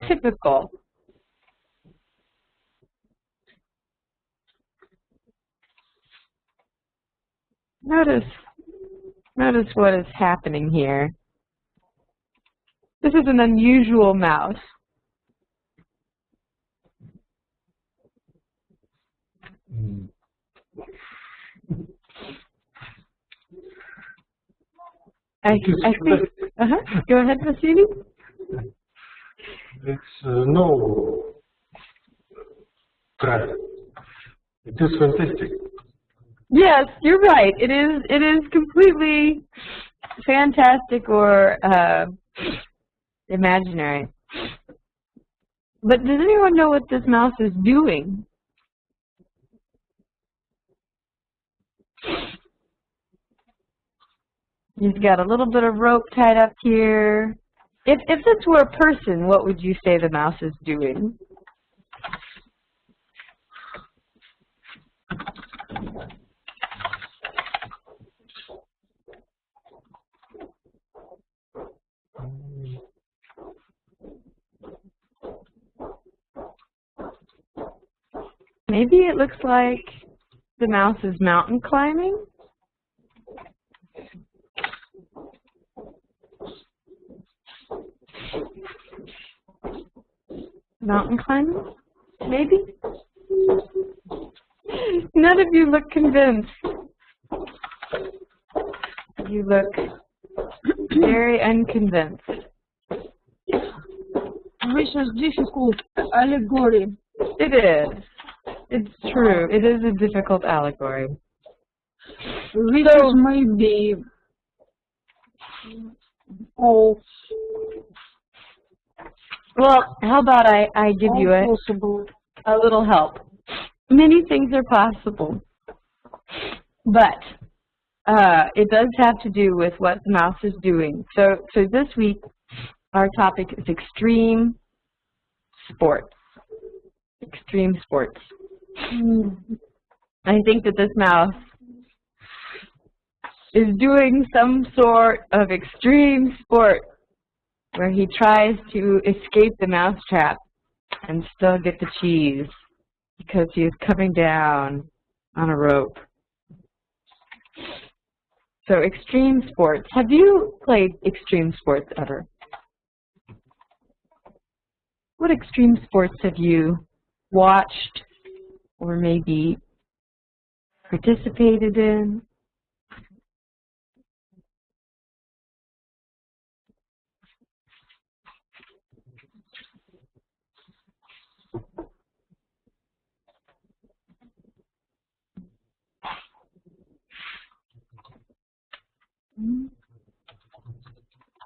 typical? Notice what is happening here. This is an unusual mouse. I think. Go ahead, Vasily. It's no threat. It is fantastic. Yes, you're right. It is completely fantastic or imaginary. But does anyone know what this mouse is doing? He's got a little bit of rope tied up here. If this were a person, what would you say the mouse is doing? Maybe it looks like the mouse is mountain climbing. Mountain climbing? Maybe? None of you look convinced. You look very unconvinced. This is difficult allegory. It is. It's true. It is a difficult allegory. This is maybe all. Well, how about I give you a little help. Many things are possible, but it does have to do with what the mouse is doing. So this week, our topic is extreme sports. Extreme sports. I think that this mouse is doing some sort of extreme sport where he tries to escape the mousetrap and still get the cheese because he is coming down on a rope. So extreme sports. Have you played extreme sports ever? What extreme sports have you watched or maybe participated in?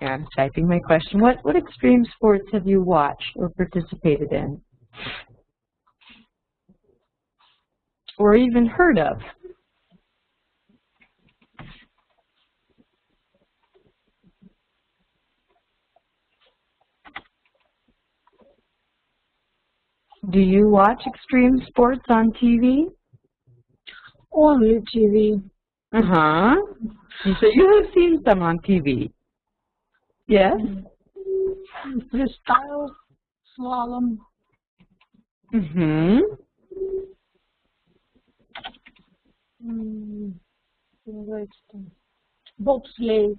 Yeah, I'm typing my question. What extreme sports have you watched or participated in? Or even heard of? Do you watch extreme sports on TV? Only TV. Uh-huh. So you have seen some on TV. Yes? Freestyle, slalom. Mm-hmm. Bobsleigh.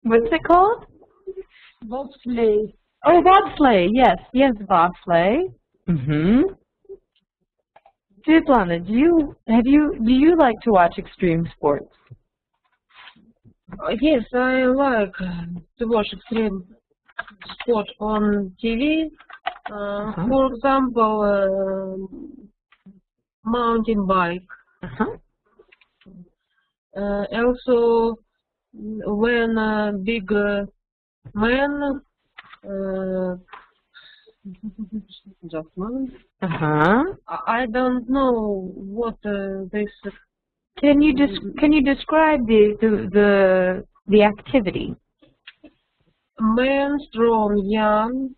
What's it called? Bobsleigh. Oh, bobsleigh. Yes, bobsleigh. Mm-hmm. Svetlana, do you like to watch extreme sports? Yes, I like to watch extreme sport on TV. For example, mountain bike. Also, when big man, just a moment. I don't know what this. Can you describe the activity? Man, strong, young.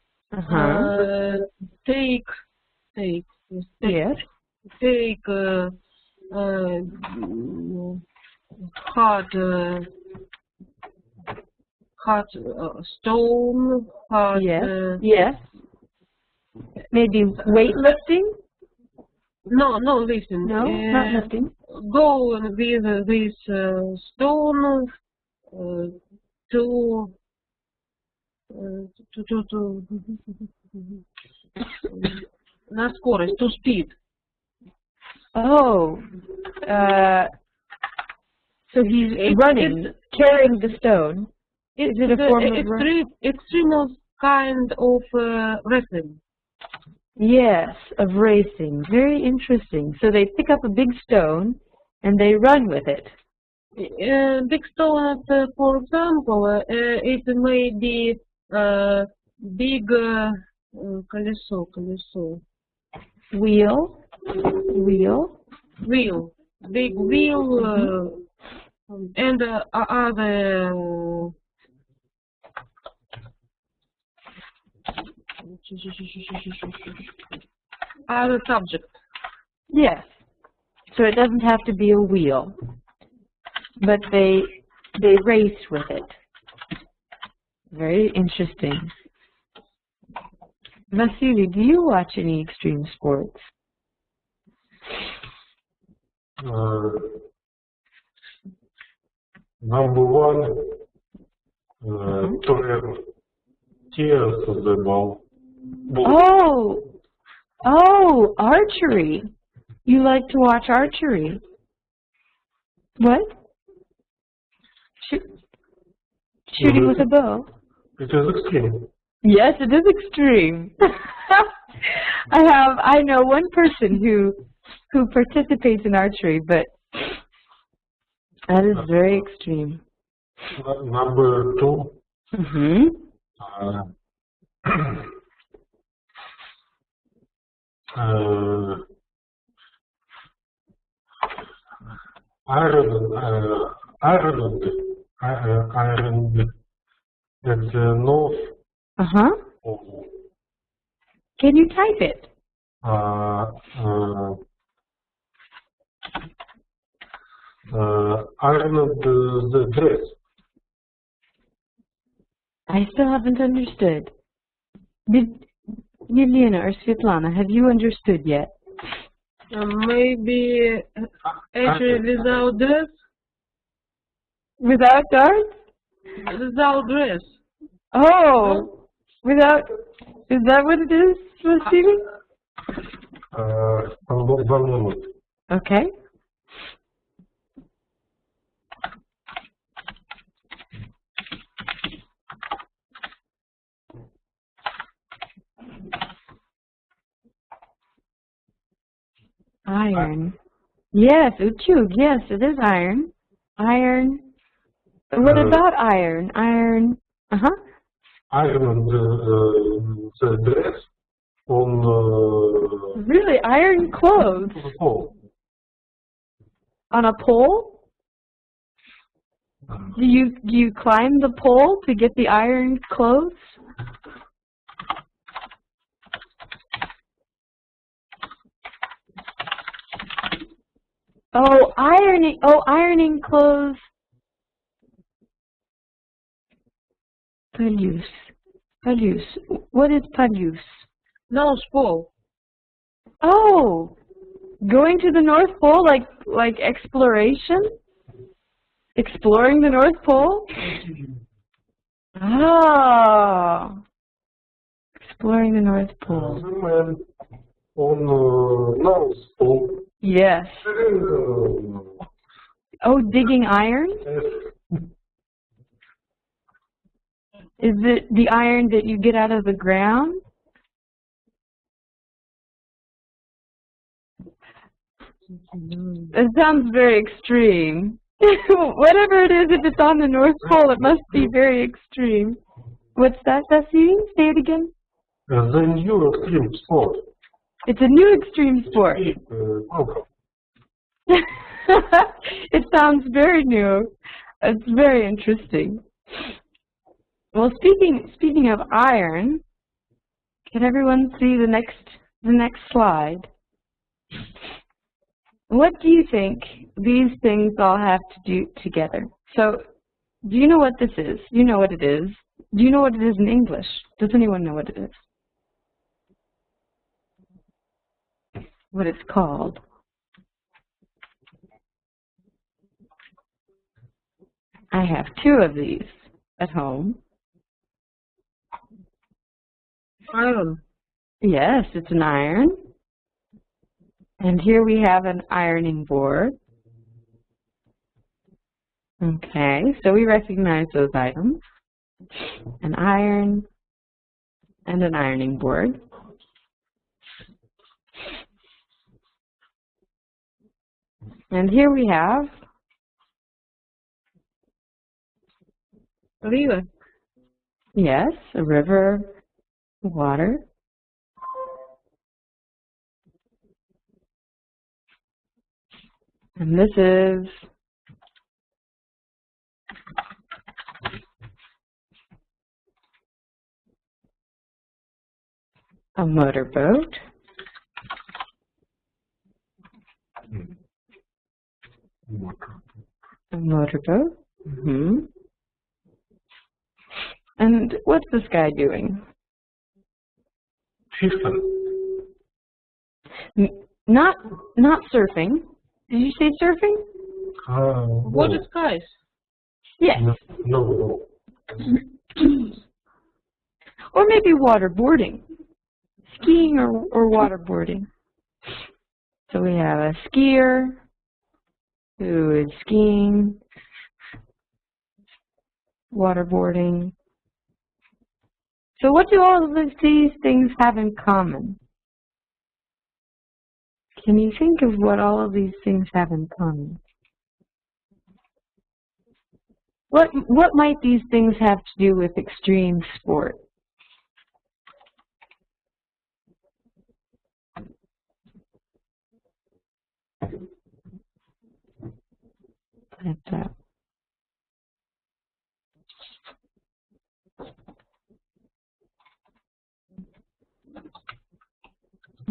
Take hard stone, hard maybe weightlifting? No, listen. No, not lifting. Go with this stone to на скорость, to speed. Oh, so he's running, carrying the stone. Is it a form of extreme kind of wrestling? Yes, of racing. Very interesting. So they pick up a big stone and they run with it. Big stone, for example, it may be big колесо. Wheel. Big wheel, and other subject. Yes. So it doesn't have to be a wheel, but they race with it. Very interesting. Vasily, do you watch any extreme sports? Number one, tears of the ball. Oh, archery. You like to watch archery. What? Shooting with a bow. It is extreme. Yes, it is extreme. I know one person who participates in archery, but that is very extreme. Number two, Ireland, that's north. Can you type it? Ireland, the dress. I still haven't understood. Yelena or Svetlana, have you understood yet? Maybe actually without dress? Without darts? Without dress. Oh, without, is that what it is, Vasily? One moment. Okay. Iron. Yes, Uchug, yes, it is iron. Iron. What about iron? Iron. Iron, the dress on really, iron clothes? the pole. On a pole? Do you climb the pole to get the iron clothes? Oh, ironing. Oh, ironing clothes. Palouse. What is palouse? North Pole. Oh, going to the North Pole, like exploration? Exploring the North Pole? Oh, exploring the North Pole. The man on North Pole. Yes. Oh, digging iron? Is it the iron that you get out of the ground? It sounds very extreme. Whatever it is, if it's on the North Pole, it must be very extreme. What's that, Sassy? Say it again. The new extreme sport. It's a new extreme sport. It sounds very new. It's very interesting. Well, speaking of iron, can everyone see the next slide? What do you think these things all have to do together? So, do you know what this is? You know what it is. Do you know what it is in English? Does anyone know what it is? what it's called. I have 2 of these at home. Iron. Yes, it's an iron. And here we have an ironing board. Okay, so we recognize those items. An iron and an ironing board. And here we have River. yes, a river, water. And this is a motorboat. A motorboat. And what's this guy doing? Fishing. Not surfing. Did you say surfing? What is skies? Yes. No. Or maybe waterboarding. Skiing or waterboarding. So we have a skier who is skiing, waterboarding. So what do all of these things have in common? Can you think of what all of these things have in common? What might these things have to do with extreme sport?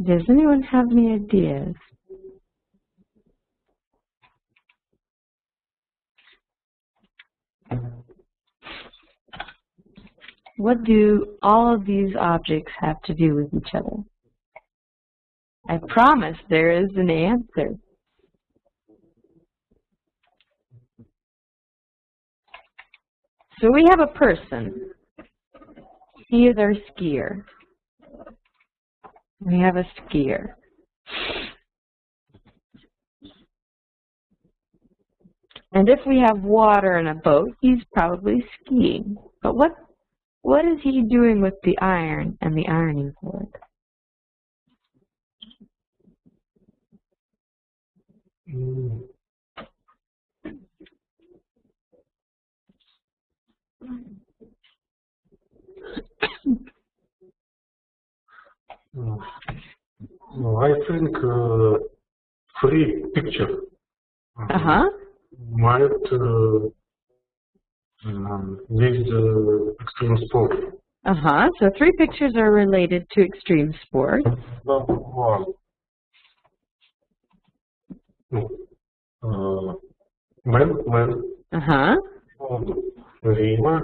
Does anyone have any ideas? What do all of these objects have to do with each other? I promise there is an answer. So we have a person. He is our skier. We have a skier. And if we have water in a boat, he's probably skiing. But what is he doing with the iron and the ironing board? I think 3 picture might with extreme sport. So 3 pictures are related to extreme sport. Number 1. Man. On river.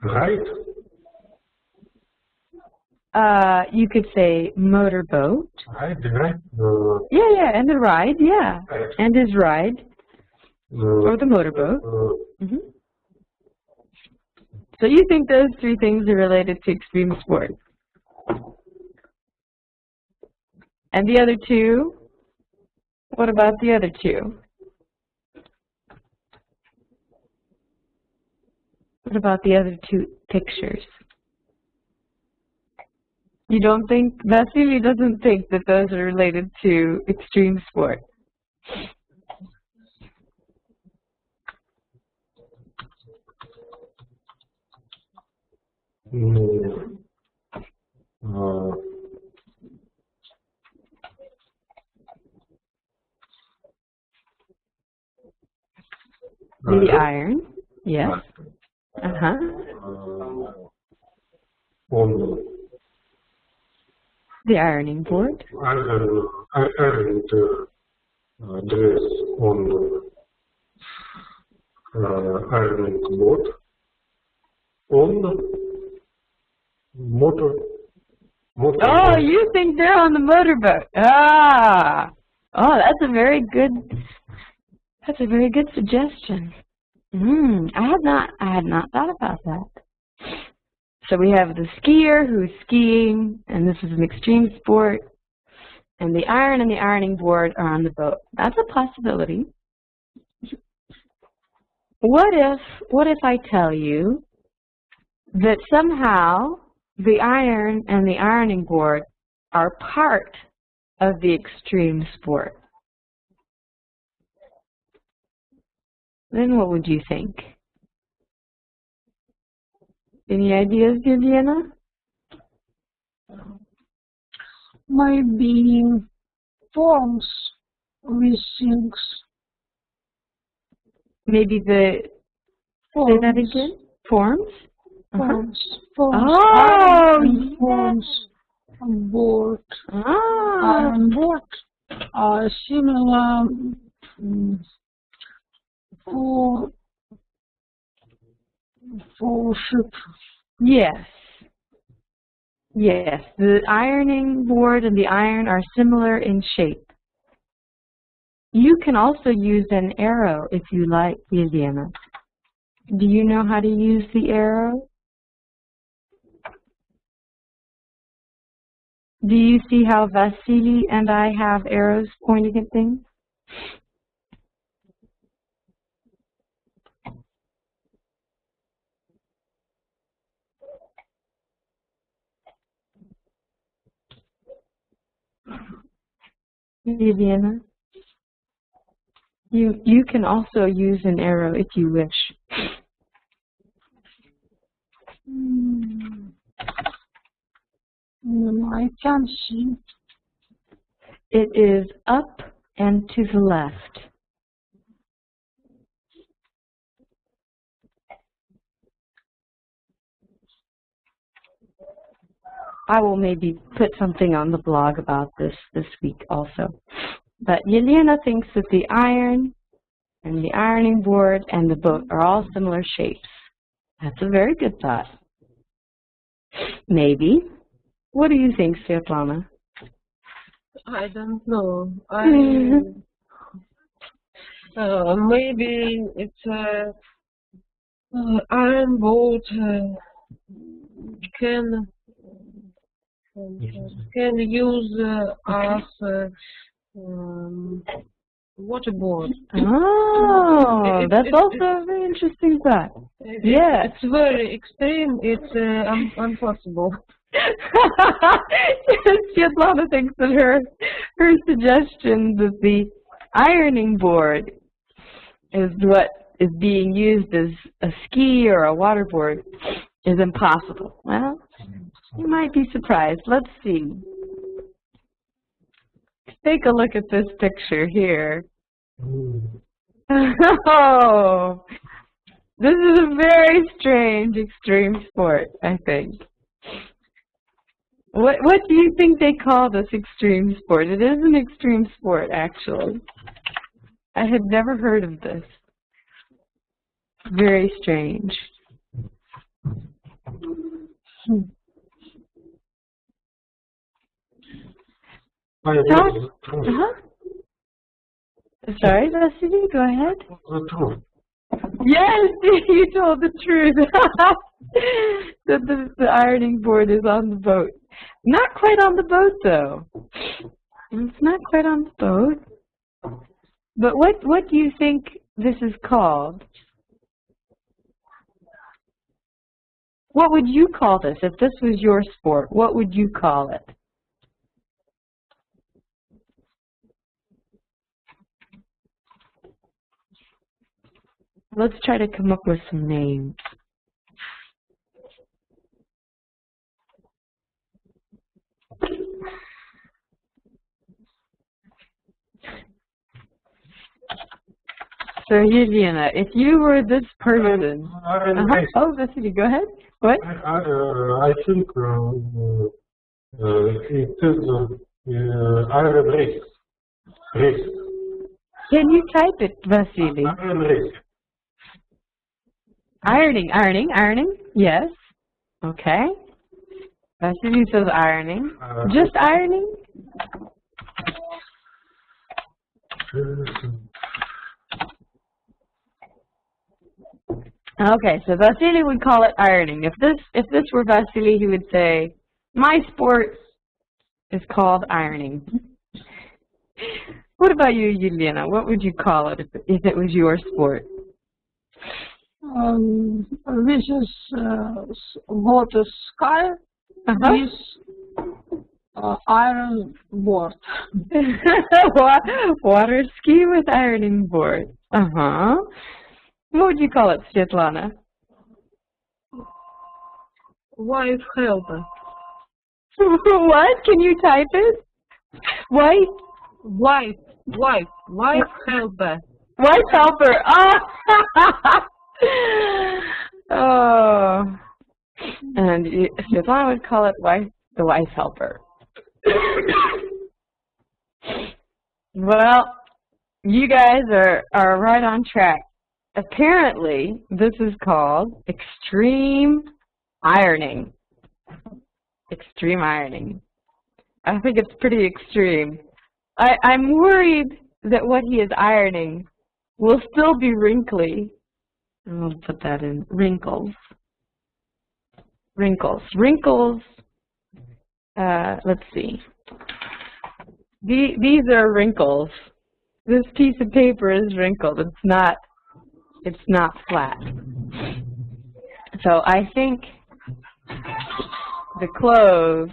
Right? You could say motorboat. Right. Yeah, and the ride, yeah. And his ride. Or the motorboat. So you think those 3 things are related to extreme sport? And the other 2? What about the other 2? What about the other 2 pictures? You don't think, Vasily doesn't think that those are related to extreme sport. The iron, yes. On The ironing board. I ironed dress on ironing board. On motor. Oh, you think they're on the motorboat? Ah, oh, that's a very good suggestion. I had not thought about that. So we have the skier who's skiing, and this is an extreme sport, and the iron and the ironing board are on the boat. That's a possibility. What if I tell you that somehow the iron and the ironing board are part of the extreme sport? Then what would you think? Any ideas, Viviana? Maybe forms with things. Maybe say that again? Forms? Forms. Oh, yes. Forms. Board. Ah. Iron board. Similar for ship. Yes. Yes, the ironing board and the iron are similar in shape. You can also use an arrow if you like, Viviana. Do you know how to use the arrow? Do you see how Vasily and I have arrows pointing at things? Viviana? You can also use an arrow if you wish. I can see. It is up and to the left. I will maybe put something on the blog about this week also. But Yelena thinks that the iron and the ironing board and the boat are all similar shapes. That's a very good thought. Maybe. What do you think, Svetlana? I don't know. Maybe it's a iron boat can use as waterboard. Oh, that's also a very interesting thought. Yeah. It's very extreme. It's impossible. Svetlana thinks that her suggestion that the ironing board is what is being used as a ski or a waterboard is impossible. Well, you might be surprised. Let's see. Take a look at this picture here. Oh, this is a very strange extreme sport, I think. What do you think they call this extreme sport? It is an extreme sport, actually. I had never heard of this. Very strange. Sorry, Vasily, go ahead. Yes, you told the truth. That the ironing board is on the boat. Not quite on the boat, though. It's not quite on the boat. But what do you think this is called? What would you call this? If this was your sport, what would you call it? Let's try to come up with some names. So, Yelena, if you were this person... Oh, Vasily, go ahead. What? I think It is iron race. Race. Can you type it, Vasily? Iron race. Ironing, ironing, ironing. Yes. Okay. Vasily says ironing. Just ironing? Okay, so Vasily would call it ironing. If this were Vasily, he would say, my sport is called ironing. What about you, Yelena? What would you call it if it was your sport? This is water sky with iron board. Water ski with ironing board. What would you call it, Svetlana? Wife helper. What? Can you type it? White? Wife helper. Wife helper. Oh. And Svetlana would call it the wife helper. Well, you guys are right on track. Apparently, this is called extreme ironing. Extreme ironing. I think it's pretty extreme. I'm worried that what he is ironing will still be wrinkly. I'll put that in wrinkles. Wrinkles. Wrinkles. Let's see. These are wrinkles. This piece of paper is wrinkled. It's not flat. So I think the clothes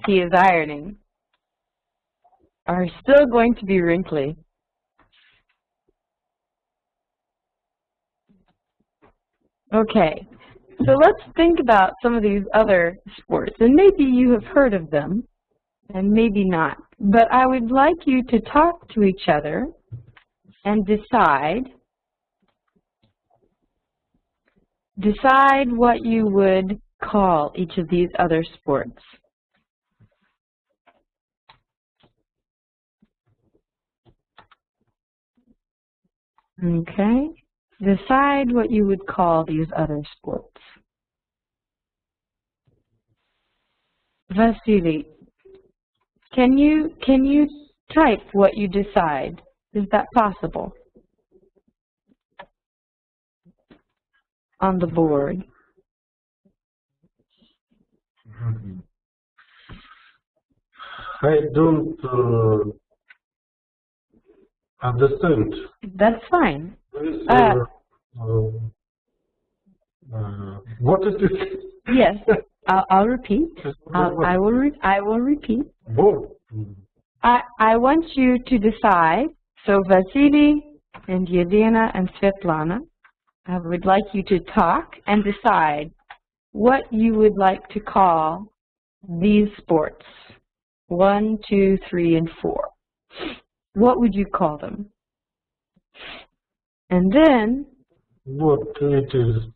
he is ironing are still going to be wrinkly. Okay, so let's think about some of these other sports, and maybe you have heard of them, and maybe not. But I would like you to talk to each other and decide what you would call each of these other sports. Okay, decide what you would call these other sports. Vasily, can you type what you decide? Is that possible? On the board. I don't understand. That's fine. What is it? Yes, I'll repeat. I will repeat. Board. I want you to decide. So Vasily and Yelena and Svetlana, I would like you to talk and decide what you would like to call these sports. 1, 2, 3, and 4. What would you call them? And then, What it is?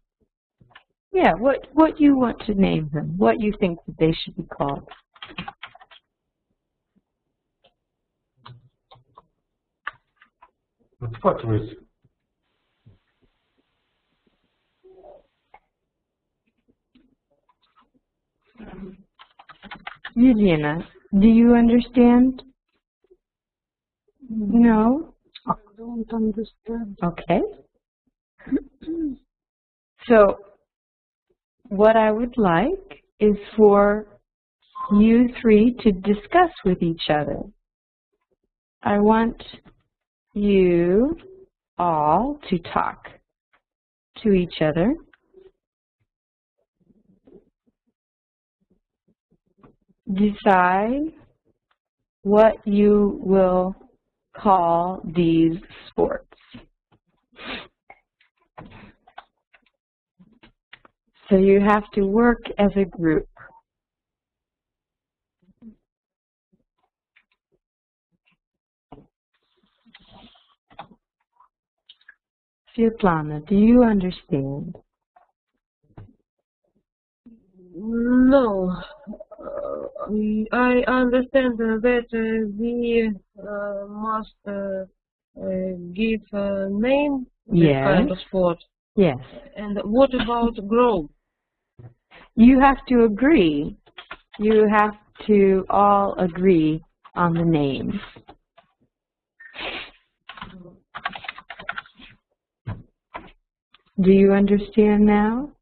yeah, what you want to name them, what you think that they should be called. What with? Yelena, do you understand? No? I don't understand. Okay. So, what I would like is for you three to discuss with each other. I want you all to talk to each other. Decide what you will call these sports. So you have to work as a group. Svetlana, do you understand? No, I understand that we must give a name to this Yes. kind of sport. Yes. And what about grow? You have to agree. You have to all agree on the names. Do you understand now?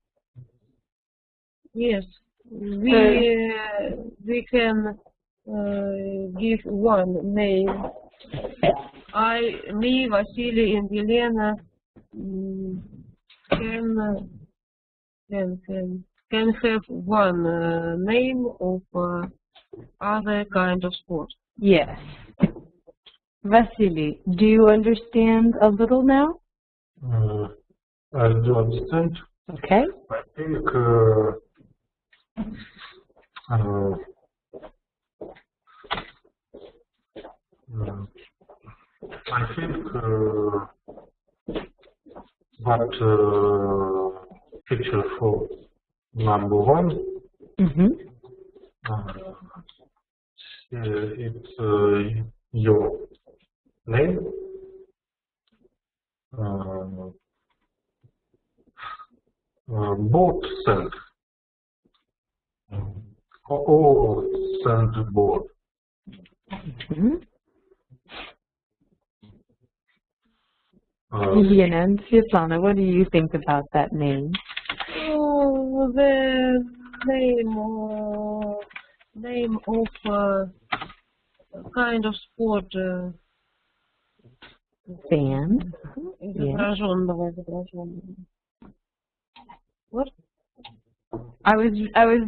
Yes, we can give one name. Me, Vasily, and Elena can have one name of other kind of sport. Yes. Vasily, do you understand a little now? I do understand. Okay. I think that picture for number one, it's your name, board send, or send board. Elena and Svetlana, what do you think about that name? Oh, the name of kind of sport. Sand. Изображенного. What? I was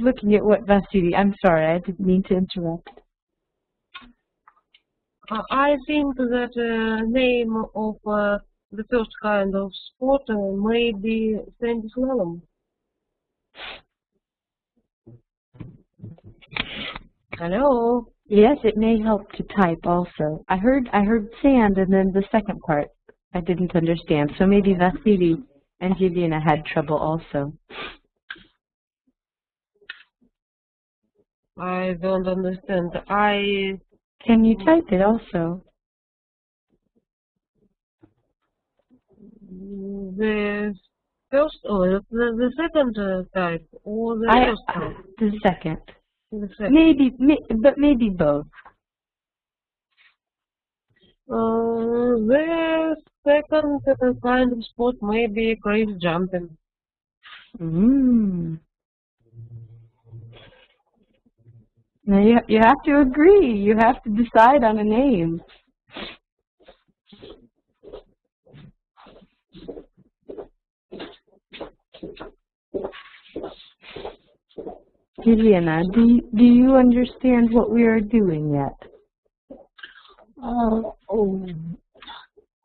looking at what Vasily. I'm sorry, I didn't mean to interrupt. I think that name of the first kind of sport may be sandy slalom. Hello. Yes, it may help to type also. I heard sand and then the second part I didn't understand. So maybe Vasily and Yelena had trouble also. I don't understand. Can you type it also? The first or the second type or the first type? The second. The second. Maybe both. The second kind of sport may be crazy jumping. Now you have to agree. You have to decide on a name. Elena, do you understand what we are doing yet?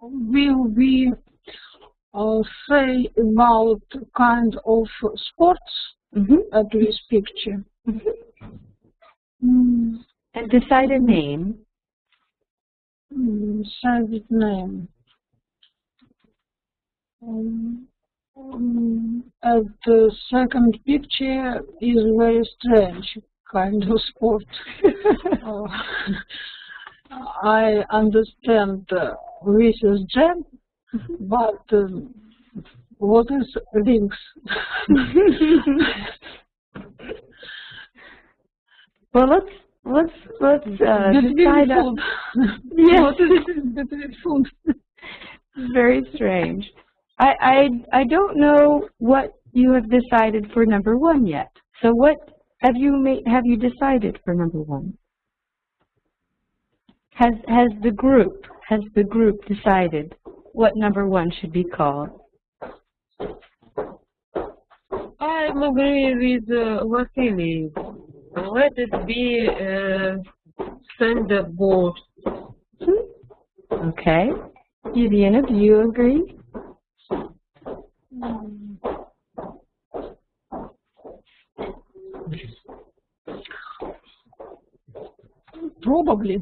Will we say about kind of sports at this picture? And decide a name. Say name. At the second picture is very strange kind of sport. I understand this is jam, but what is rings? Well, let's decide on. Yes, what is between food? Very strange. I don't know what you have decided for number one yet. So what have you decided for number one? Has the group decided what number one should be called? I'm agree with Vasily. Let it be standard board. Okay. Elena, do you agree? Probably.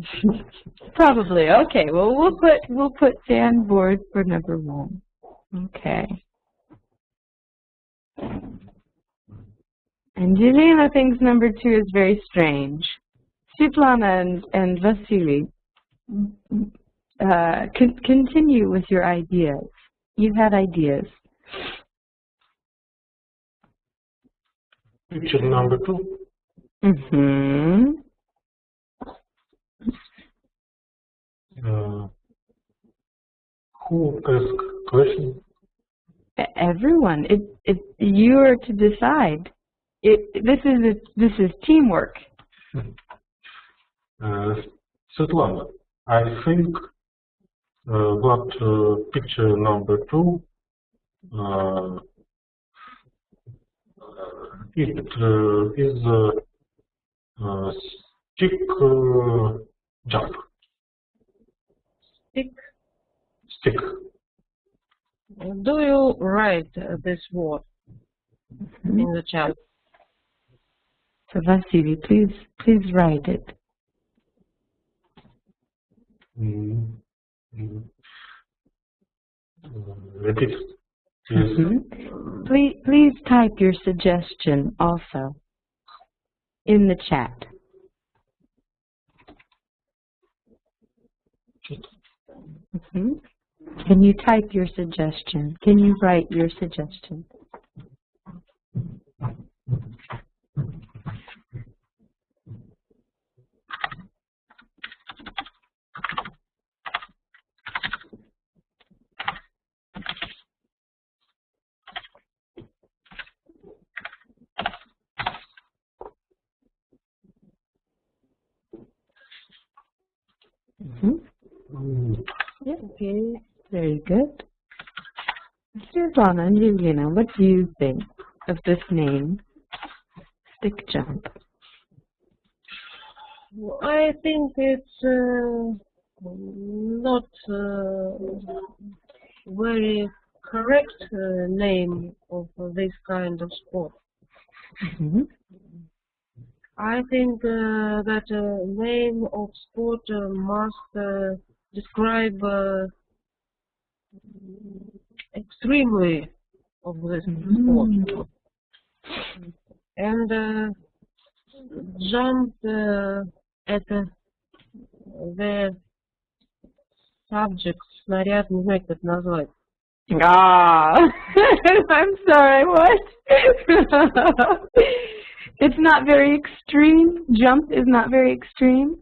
Probably. Okay. Well, we'll put sandboard for number one. Okay. And Elena thinks number two is very strange. Svetlana and Vasily, continue with your ideas. You had ideas. Picture number 2. Mm-hmm. Who asked question? Everyone. You are to decide. This is teamwork. Svetlana, I think that picture number 2 it is stick jump. Stick. Stick. Do you write this word in the chat? So Vasily, please write it. Repeat, please. Mm-hmm. Please type your suggestion also in the chat. Mm-hmm. Can you type your suggestion? Can you write your suggestion? Mm-hmm. Yeah, okay, very good. Svetlana and Yelena, what do you think of this name, stick jump? I think it's not very correct name of this kind of sport. Mm-hmm. I think that name of sport must describe extremely of this sport. And jump at the subject, снаряд, не знаю, как это назвать. Ah, I'm sorry, what? It's not very extreme? Jump is not very extreme?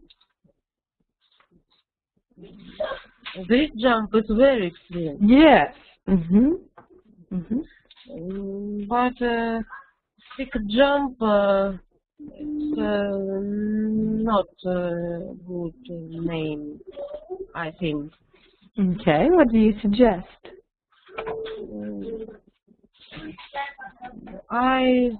This jump is very extreme. Yes. Mm-hmm. Mm-hmm. But stick jump is not a good name, I think. Okay, what do you suggest? I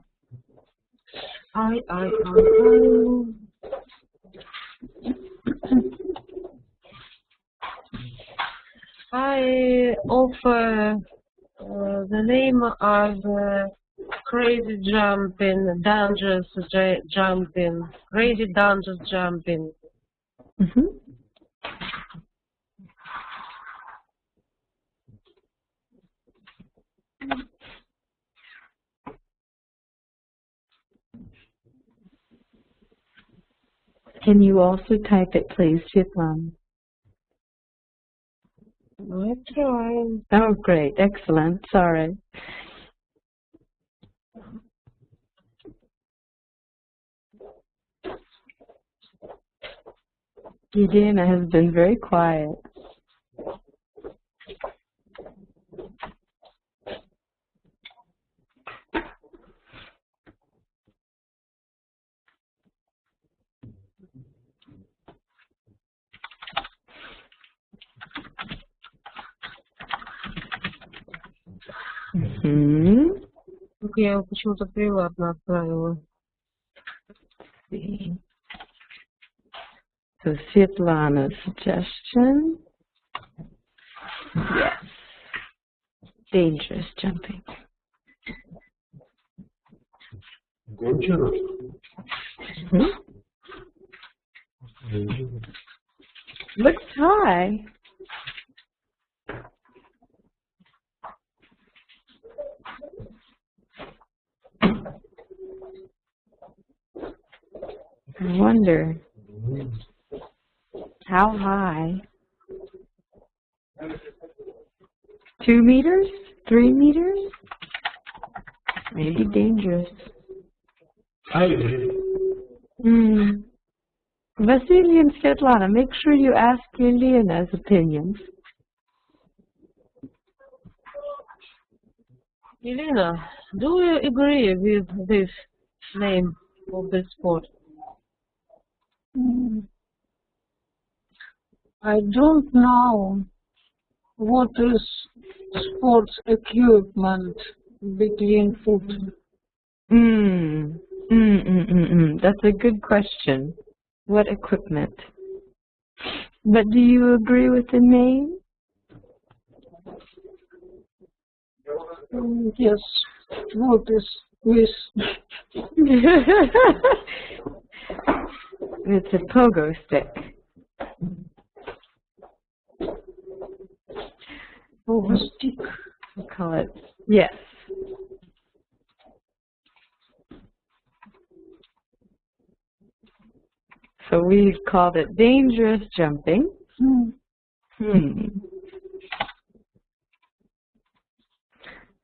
offer the name of crazy jumping, dangerous jumping, crazy dangerous jumping. Mm-hmm. Can you also type it, please, Svetlana? I try. Oh, great. Excellent. Sorry. Yelena has been very quiet. Mm-hmm. Я его почему-то приватно отправила. So Svetlana's suggestion. Yes. Dangerous jumping. Dangerous. Hmm? Looks high. I wonder. How high? 2 meters? 3 meters? Maybe dangerous. I agree. Vasily and Svetlana, make sure you ask Yelena's opinions. Elena, do you agree with this name of the sport? I don't know what is sports equipment between foot. That's a good question. What equipment? But do you agree with the name? Yes, what is with? It's a pogo stick. Pogo stick. We'll call it, yes. So we've called it dangerous jumping.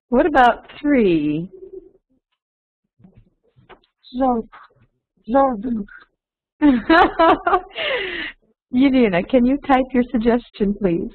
What about 3? Zorbing. Yelena, can you type your suggestion, please?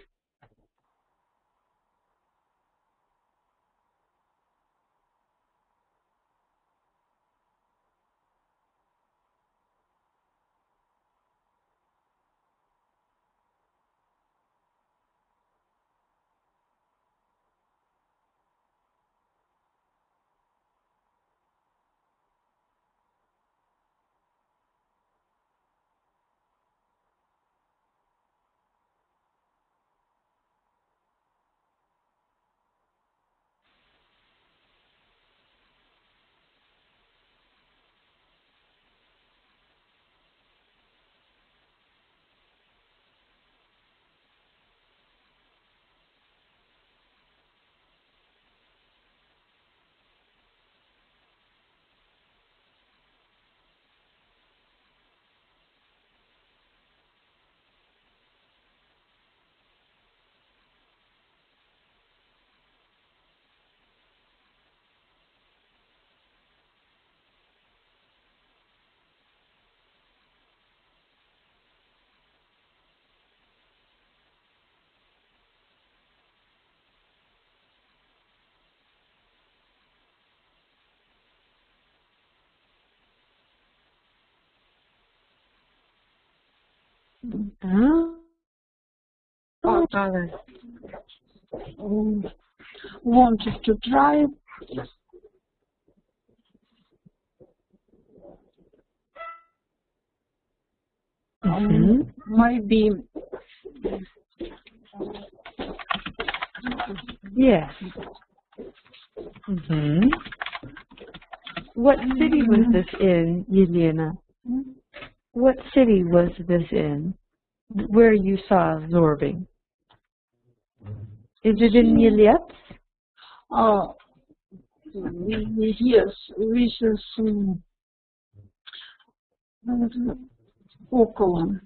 Wanted to try. Maybe. Yes. What city was this in, Yelena? What city was this in, where you saw zorbing? Is it in Eletz? Yes, this is около.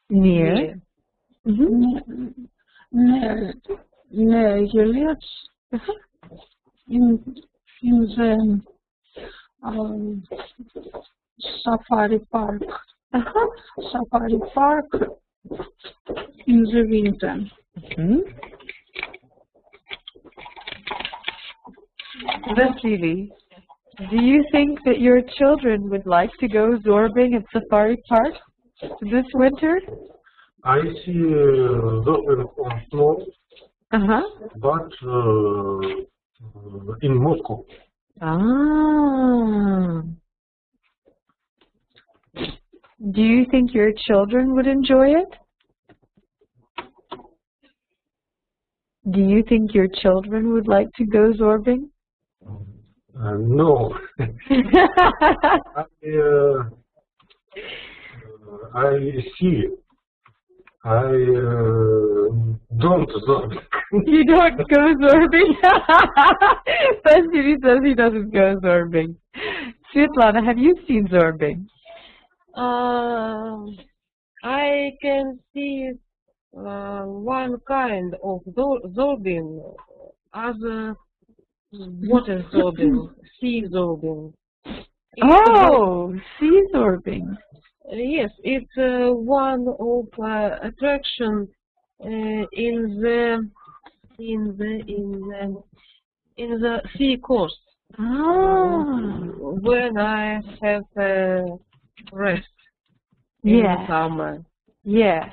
Near? Near Eletz, in the safari park. Safari park in the winter. Vasily, do you think that your children would like to go zorbing at Safari Park this winter? I see zorbing on snow, but in Moscow. Do you think your children would enjoy it? Do you think your children would like to go zorbing? No. I see. I don't zorb. You don't go zorbing? Vasily says he doesn't go zorbing. Svetlana, have you seen zorbing? I can see one kind of zorbing, other water zorbing, sea zorbing. Oh, sea zorbing. Yes, it's one of attraction in the sea coast when I have rest in the Yes, summer. yes.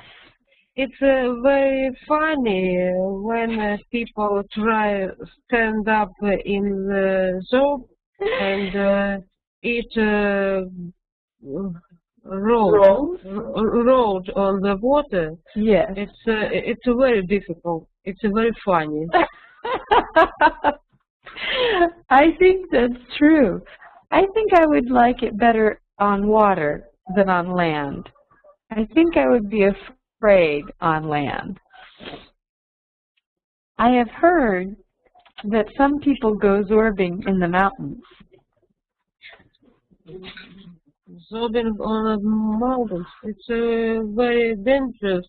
It's very funny when people try stand up in the zoo and it road on the water. Yes. It's very difficult. It's very funny. I think that's true. I think I would like it better on water than on land. I think I would be afraid on land. I have heard that some people go zorbing in the mountains. Zorbing on the mountains. It's very dangerous,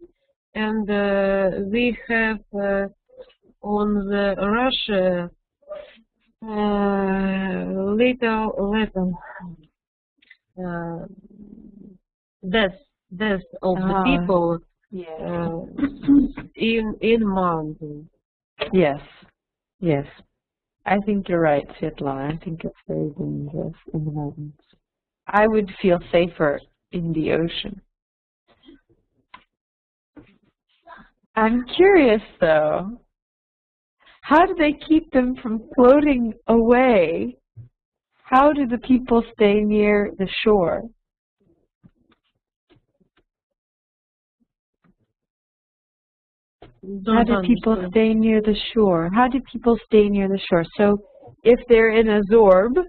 and we have on the Russia little death of the people in mountains. Yes, yes. I think you're right, Svetlana. I think it's very dangerous in the mountains. I would feel safer in the ocean. I'm curious, though, how do they keep them from floating away? How do the people stay near the shore? How do people stay near the shore? How do people stay near the shore? So if they're in a zorb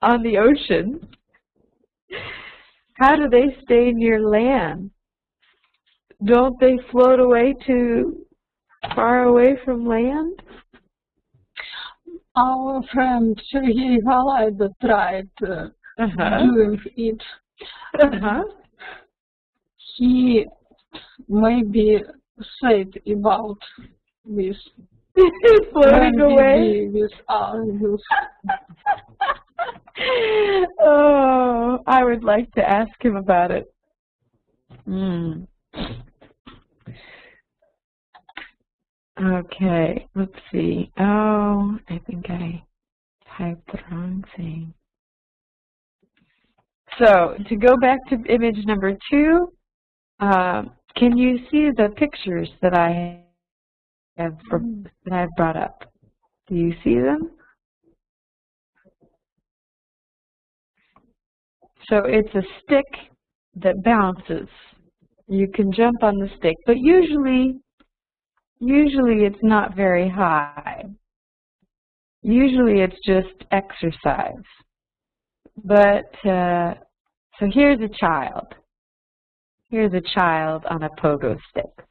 on the ocean, how do they stay near land? Don't they float away too far away from land? Our friend Sergei Galaida tried doing it. He maybe said about this floating away with Oh, I would like to ask him about it. Okay, let's see. Oh, I think I typed the wrong thing. So, to go back to image number 2, can you see the pictures that I have brought up? Do you see them? So it's a stick that bounces. You can jump on the stick, but usually it's not very high. Usually it's just exercise. But, so here's a child. Here's a child on a pogo stick.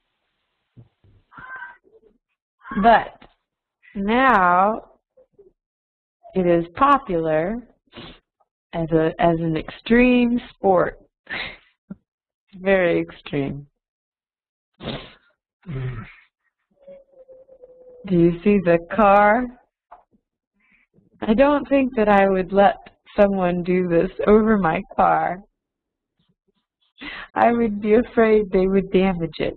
But now it is popular as an extreme sport. Very extreme. Do you see the car? I don't think that I would let someone do this over my car. I would be afraid they would damage it.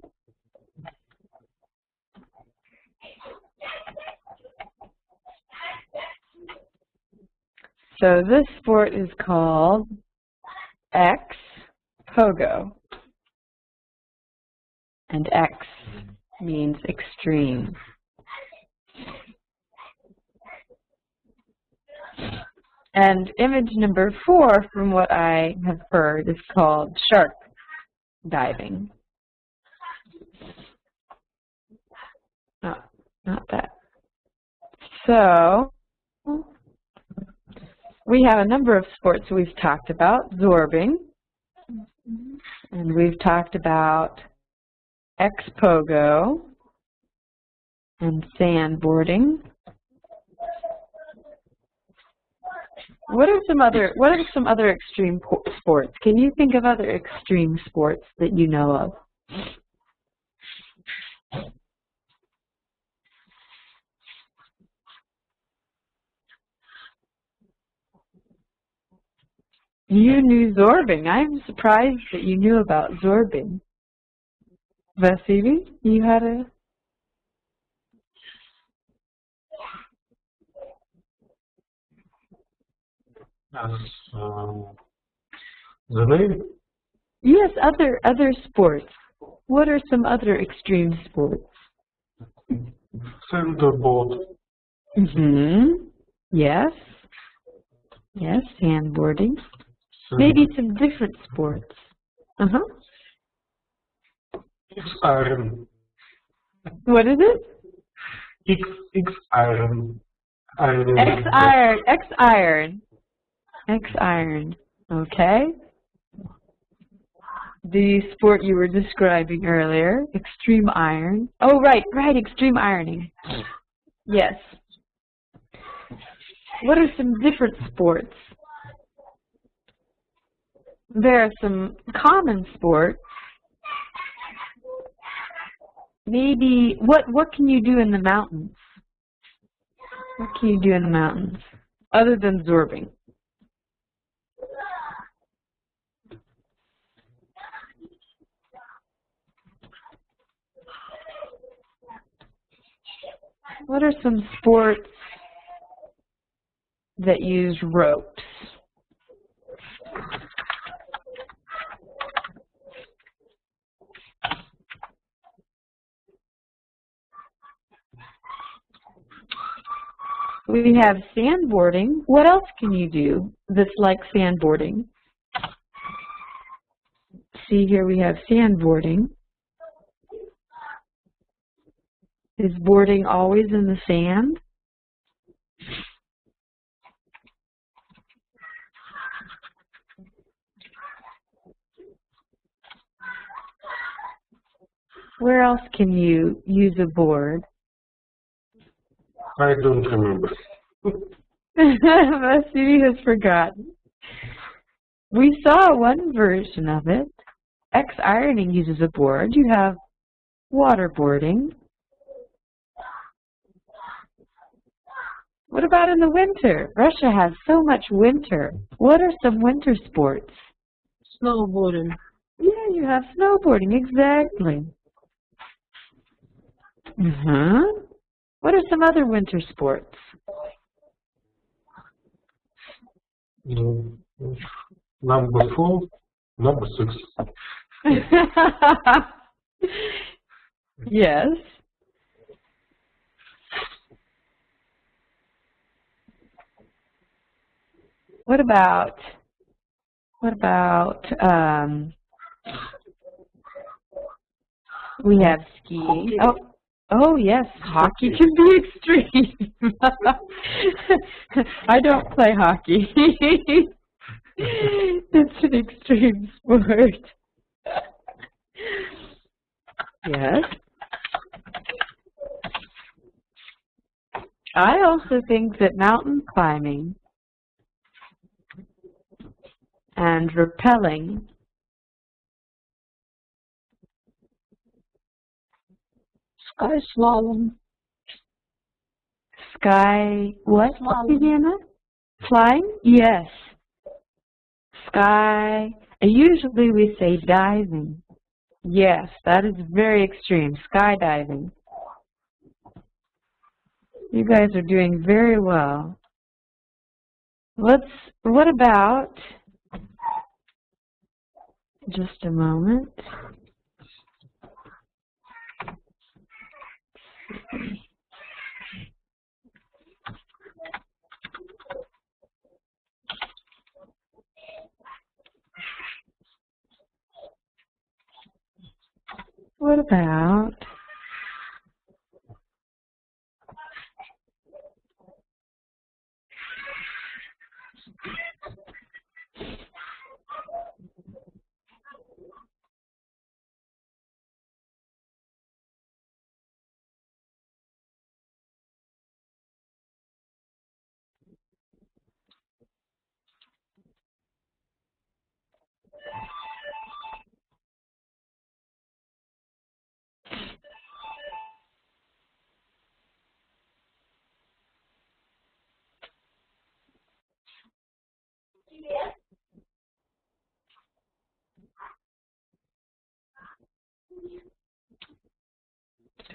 So this sport is called X Pogo. And X means extreme. And image number 4, from what I have heard, is called shark diving. Not that. So, we have a number of sports we've talked about. Zorbing. And we've talked about X-Pogo and sandboarding. What are some other extreme sports? Can you think of other extreme sports that you know of? You knew Zorbing. I'm surprised that you knew about Zorbing. Vasily, you had a... The name? Yes, other sports. What are some other extreme sports? Sandboard. Yes. Yes, sandboarding. Maybe some different sports. X-iron. What is it? X-iron. X-iron. Okay. The sport you were describing earlier, extreme iron. Oh, right, extreme ironing. Yes. What are some different sports? There are some common sports. Maybe, what can you do in the mountains? What can you do in the mountains, other than zorbing? What are some sports that use ropes? We have sandboarding. What else can you do that's like sandboarding? See, here we have sandboarding. Is boarding always in the sand? Where else can you use a board? I don't remember. Vasily has forgotten. We saw one version of it. X-ironing uses a board. You have waterboarding. What about in the winter? Russia has so much winter. What are some winter sports? Snowboarding. Yeah, you have snowboarding, exactly. What are some other winter sports? Number 4, number 6. Yes. What about we have skiing. Oh yes, hockey can be extreme. I don't play hockey. It's an extreme sport. Yes. I also think that mountain climbing and rappelling Sky slalom. What, Vienna? Flying? Yes. Usually we say diving. Yes, that is very extreme. Skydiving. You guys are doing very well. What about, just a moment. What about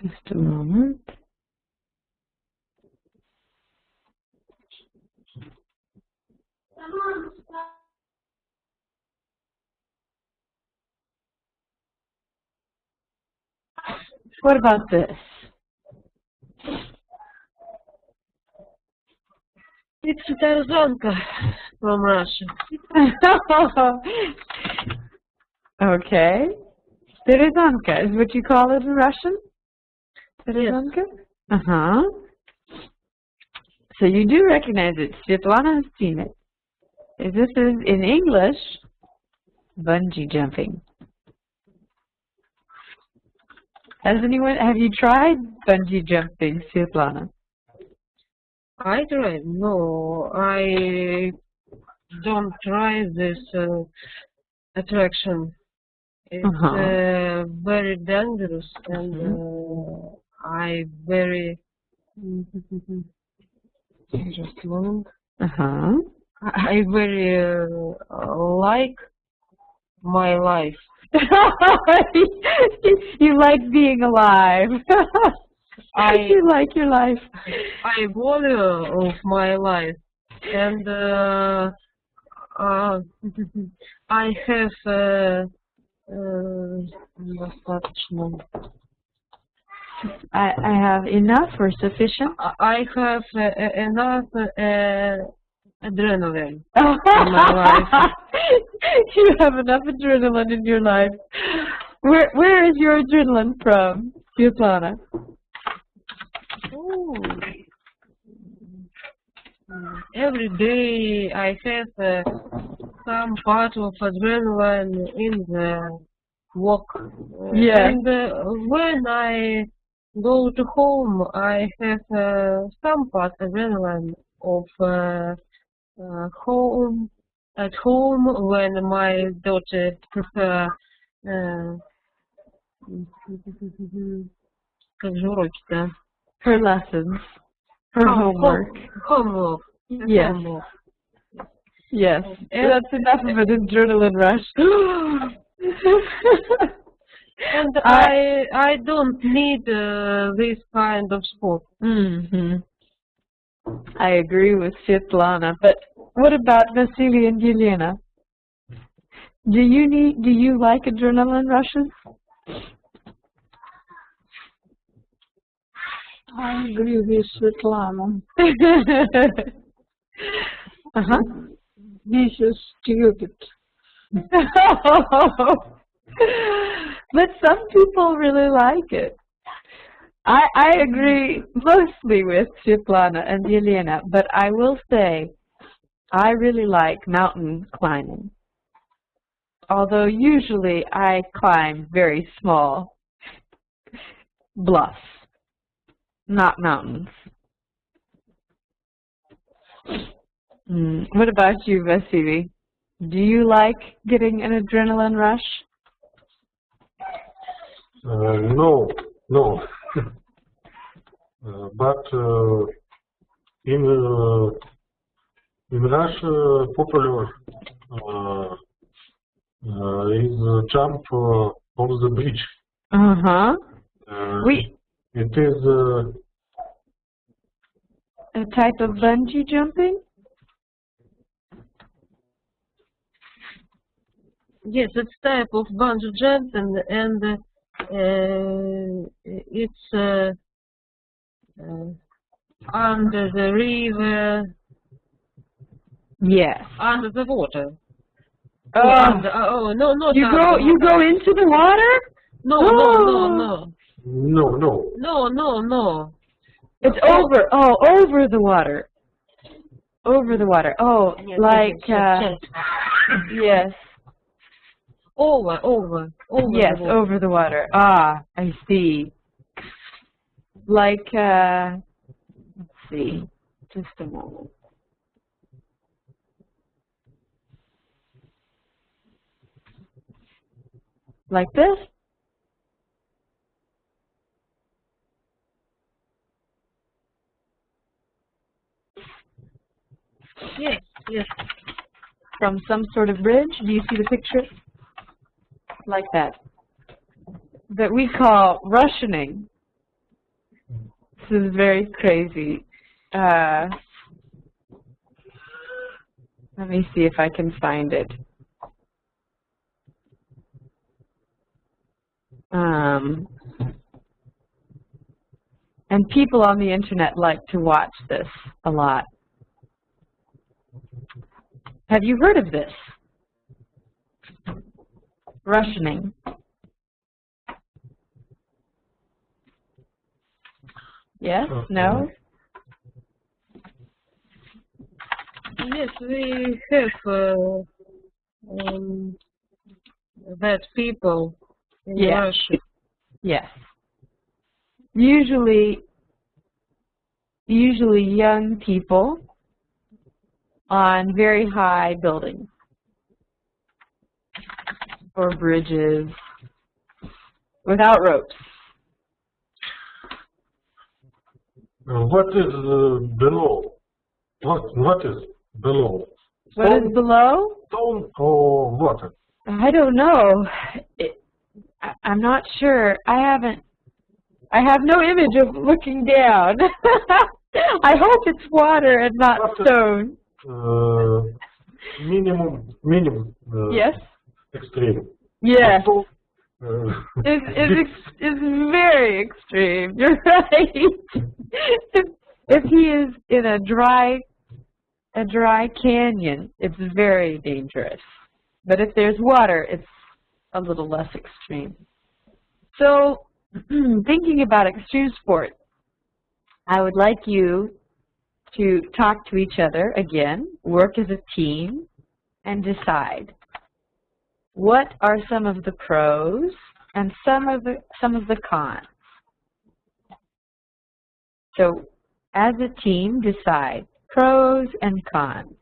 Just a moment. What about this? It's Tarzanka from Russia. Okay. Berezanka is what you call it in Russian? Berezanka? Uh-huh. So you do recognize it. Svetlana has seen it. This is, in English, bungee jumping. Have you tried bungee jumping, Svetlana? I tried. No, I don't try this attraction. It's very dangerous, and I very just a moment. I very like my life. You like being alive. You like your life. I value of my life, and I have достаточно. I have enough or sufficient? I have enough adrenaline in my life. You have enough adrenaline in your life. Where is your adrenaline from, Svetlana? Oh. Every day I have some part of adrenaline in the walk. Yes. And when I go to home, I have some part adrenaline of home. At home, when my daughter prefer как же уроки-то? Her lessons, her homework. Homework. Yes. Homework. Yes. That's enough of an adrenaline rush. And I don't need this kind of sport. I agree with Svetlana, but what about Vasily and Yelena? Do you like adrenaline rushes? I agree with Svetlana. This is stupid. But some people really like it. I agree mostly with Svetlana and Yelena, but I will say I really like mountain climbing. Although usually I climb very small bluffs, not mountains. What about you, Vasily? Do you like getting an adrenaline rush? No. But in Russia, popular is jump on the bridge. It is a type of bungee jumping? Yes, it's type of bungee jumping, and it's under the river. Yes. Under the water. No, not you go. You go into the water? No. No. It's over. Oh, over the water. Over the water. Oh, like yes. Over. Yes, over the water. Ah, I see. Like let's see. Just a moment. Like this? Yes. From some sort of bridge? Do you see the picture? Like that. that we call Russianing. This is very crazy. Let me see if I can find it. And people on the internet like to watch this a lot. Have you heard of this? Russianing. Yes? No? Yes, we have that people in Russia. Yes. Usually young people on very high buildings or bridges without ropes. What is below? What is below? What is below? Stone or water? I don't know. I'm not sure. I have no image of looking down. I hope it's water and not stone. Minimum. Yes. Extreme. Yes. Big. It's very extreme. You're right. If he is in a dry canyon, it's very dangerous. But if there's water, it's a little less extreme. So, thinking about extreme sports, I would like you to talk to each other again, work as a team, and decide what are some of the pros and some of the cons. So, as a team, decide pros and cons.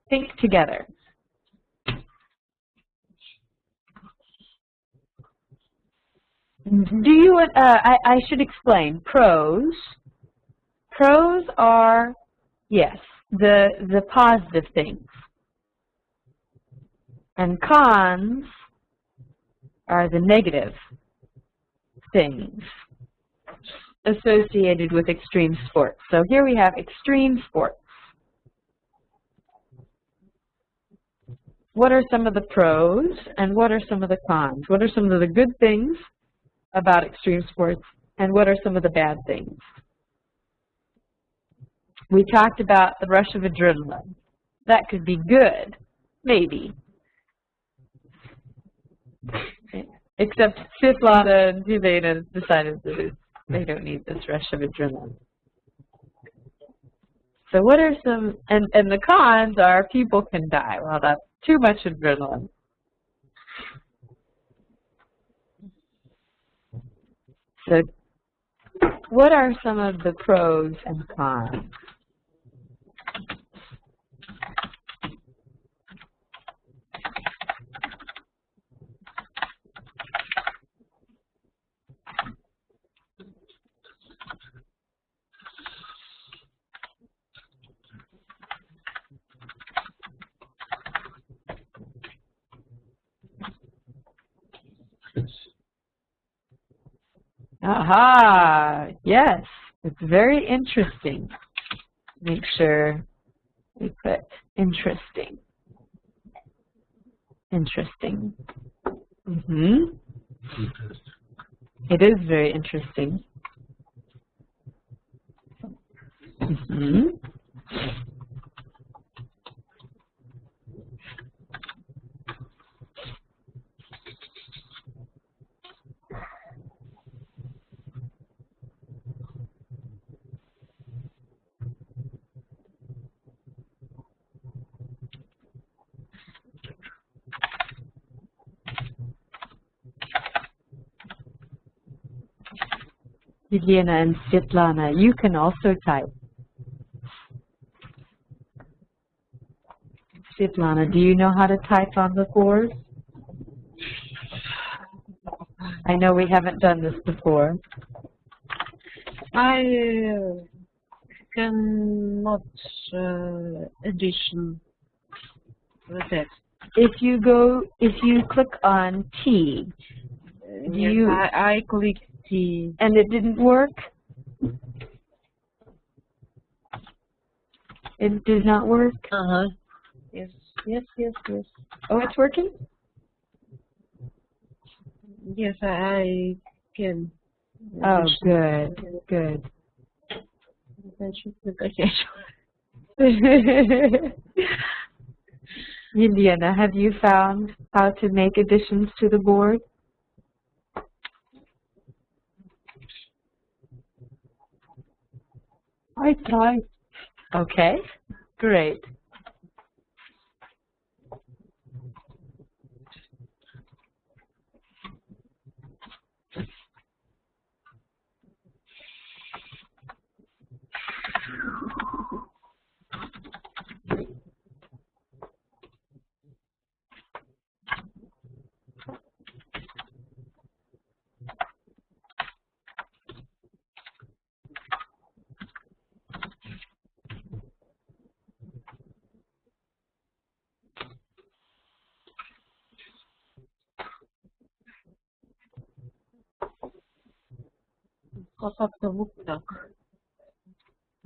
Think together. Do you? I should explain. Pros are, yes, the positive things, and cons are the negative things associated with extreme sports. So here we have extreme sports. What are some of the pros and what are some of the cons? What are some of the good things about extreme sports and what are some of the bad things? We talked about the rush of adrenaline. That could be good, maybe. Except Svetlana and Helena decided that they don't need this rush of adrenaline. So what are some, and the cons are people can die. Well, that's too much adrenaline. So what are some of the pros and cons? Aha, yes, it's very interesting. Make sure we put interesting. Interesting. It is very interesting. Helena and Svetlana, you can also type. Svetlana, do you know how to type on the board? I know we haven't done this before. I cannot addition the text. If you click on T, you? I clicked T. And it didn't work? It did not work? Uh-huh. Yes. Oh, it's working? Yes, I can. Oh, good. Yelena, have you found how to make additions to the board? I try. Okay, great. Как-то вот так.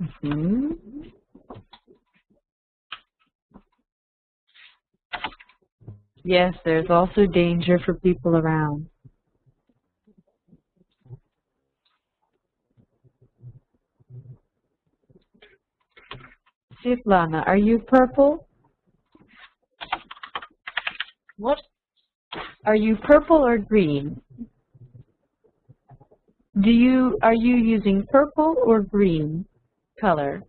Mm-hmm. Yes, there's also danger for people around. Svetlana, are you purple? What? Are you purple or green? Are you using purple or green color?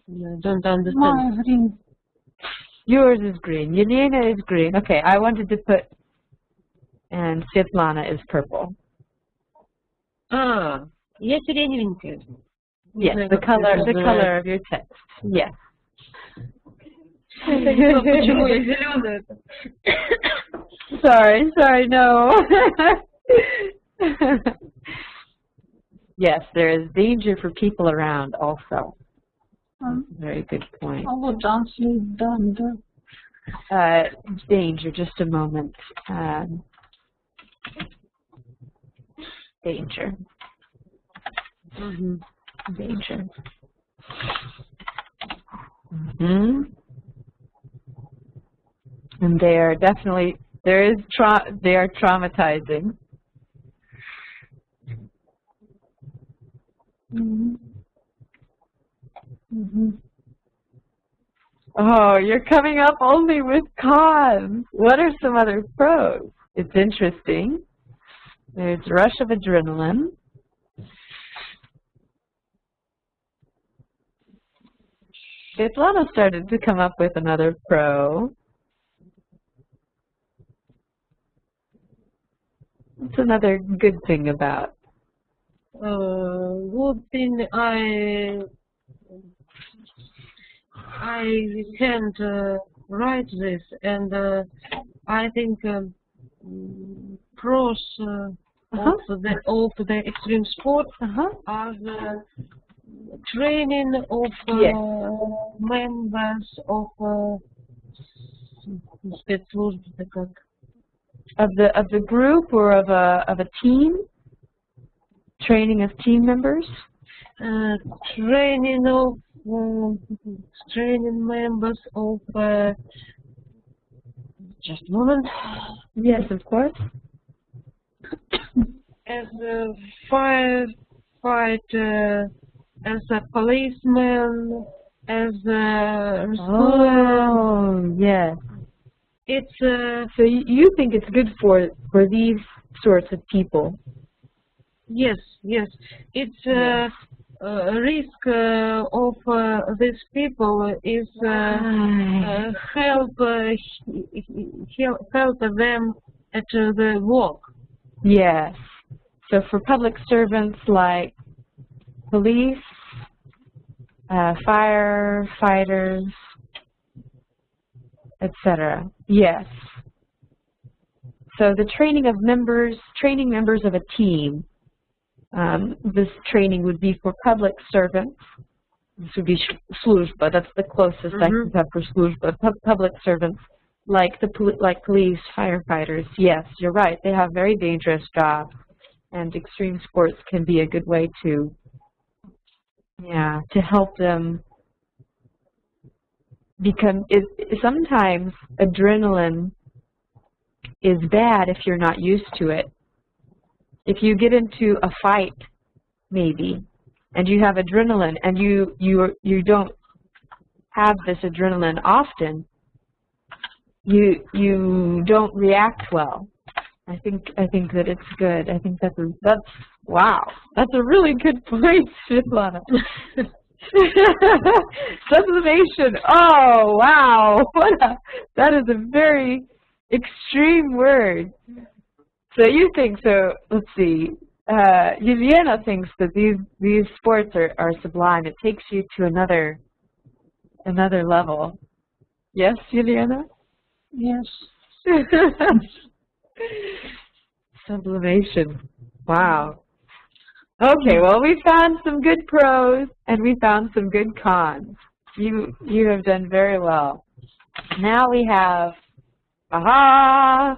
I don't understand. My green. Yours is green. Yelena is green. Okay, I wanted to put, and Svetlana is purple. А, я сиреневенькая. Не Yes, знаю, the как это color называется. of your text. Yes. Я не знаю, почему я зеленая. Sorry, no. Yes, there is danger for people around also. Very good point. Вот answer done. Danger, just a moment. Danger. Danger. And they are definitely, they are traumatizing. Oh, you're coming up only with cons. What are some other pros? It's interesting. There's a rush of adrenaline. Svetlana started to come up with another pro. What's another good thing about? Good thing I can't write this, and I think pros of the extreme sport are the training of members of спецслужбы, как of the group or of a team? Training of team members? Training of training members of just a moment. Yes, of course. As a firefighter, as a policeman, as a Oh, yes. It's so you think it's good for these sorts of people? Yes. It's risk of these people is help them at the work. Yes. So for public servants like police, firefighters, etc. Yes. So the training members of a team. This training would be for public servants. This would be sluzhba. That's the closest I can have for sluzhba. Public servants like like police, firefighters. Yes, you're right. They have very dangerous jobs, and extreme sports can be a good way to, yeah, to help them become. Sometimes adrenaline is bad if you're not used to it. If you get into a fight, maybe, and you have adrenaline, and you don't have this adrenaline often, you don't react well. I think that it's good. I think that's wow. That's a really good point, Svetlana. Sublimation. Oh wow. That is a very extreme word. So you think so? Let's see. Yelena thinks that these sports are sublime. It takes you to another level. Yes, Yelena? Yes. Sublimation. Wow. Okay, well, we found some good pros and we found some good cons. You have done very well. Now we have, aha,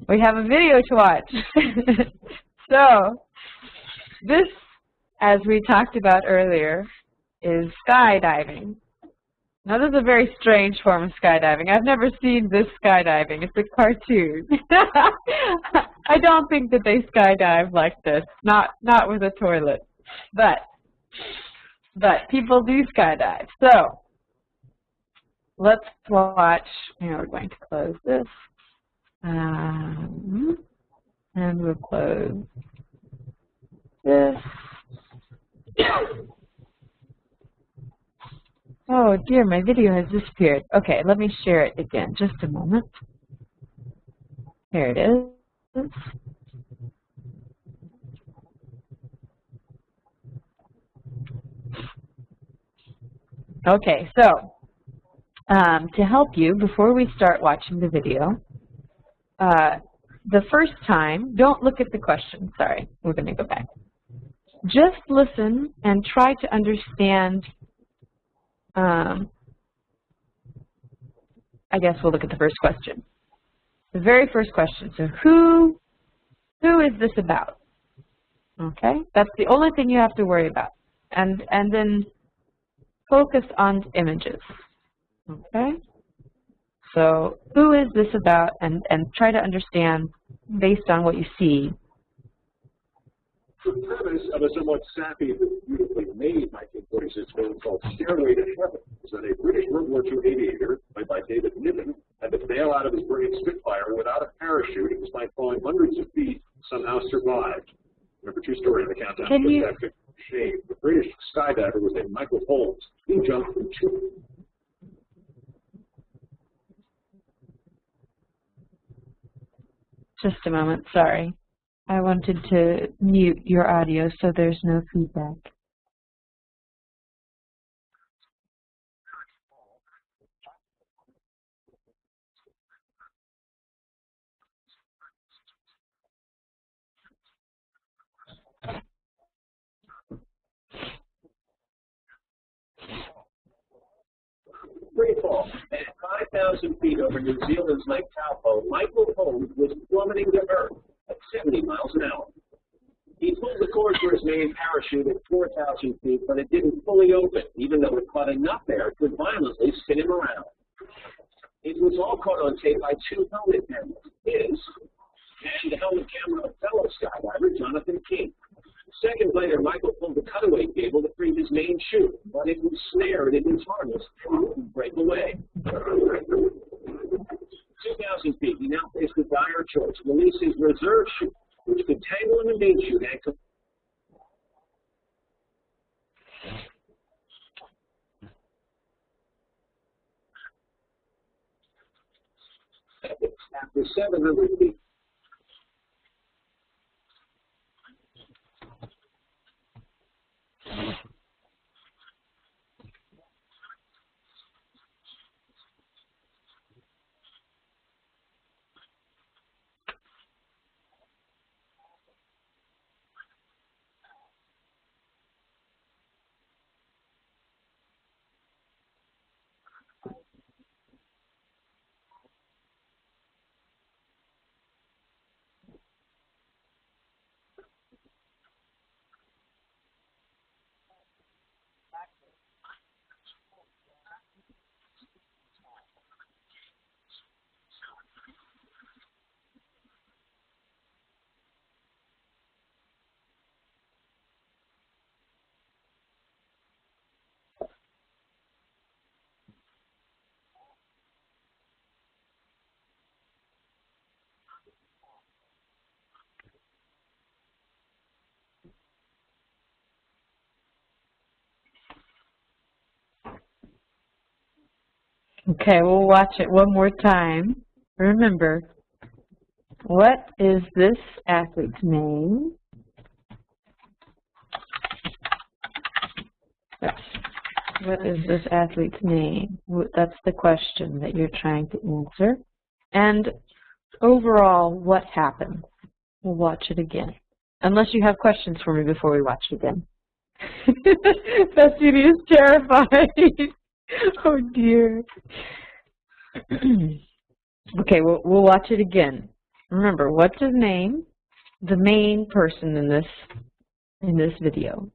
we have a video to watch. So, this, as we talked about earlier, is skydiving. Now, this is a very strange form of skydiving. I've never seen this skydiving. It's a cartoon. I don't think that they skydive like this. Not with a toilet. But people do skydive. So, let's watch. We're going to close this. And we'll close this. Oh dear, my video has disappeared. Okay, let me share it again. Just a moment. Here it is. Okay, so to help you, before we start watching the video, the first time, don't look at the question. Sorry, we're going to go back. Just listen and try to understand. I guess we'll look at the first question. The very first question. So who is this about? Okay, that's the only thing you have to worry about. And then focus on images. Okay? So who is this about, and try to understand based on what you see. The premise of a somewhat sappy but beautifully made 1946 film called Stairway to Heaven is that a British World War II aviator, played by David Niven, had to bail out of his burning Spitfire without a parachute and, despite falling hundreds of feet, somehow survived. Number 2 story in the countdown. Can you... Shame. The British skydiver was named Michael Holmes. He jumped from 2... Just a moment, sorry. I wanted to mute your audio so there's no feedback. Free fall. At 5,000 feet over New Zealand's Lake Taupo, Michael Holmes was plummeting to Earth at 70 miles an hour. He pulled the cord for his main parachute at 4,000 feet, but it didn't fully open, even though it caught enough air to violently spin him around. It was all caught on tape by 2 helmet cameras, his and the helmet camera of fellow skydiver Jonathan King. Seconds later, Michael pulled the cutaway cable to free his main chute, but it was snared in his harness and wouldn't break away. 2,000 feet, he now faced a dire choice: release his reserve chute, which could tangle in the main chute and after 700 feet. Okay, we'll watch it one more time. Remember, what is this athlete's name? What is this athlete's name? That's the question that you're trying to answer. And overall, what happened? We'll watch it again. Unless you have questions for me before we watch it again. Betsy is terrified. Oh dear. Okay, we'll watch it again. Remember, what's his name? The main person in this video.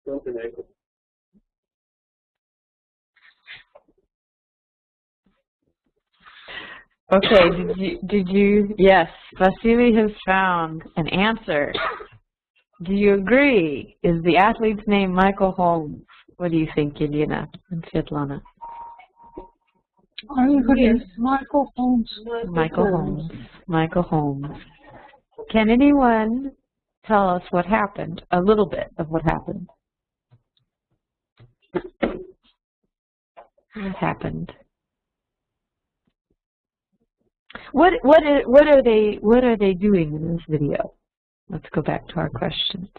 Broken ankle. Okay, yes, Vasily has found an answer. Do you agree? Is the athlete's name Michael Holmes? What do you think, Yelena and Svetlana? I agree. Michael Holmes. Michael Holmes. Michael Holmes. Can anyone tell us what happened? A little bit of what happened. What happened? What are they doing in this video? Let's go back to our questions.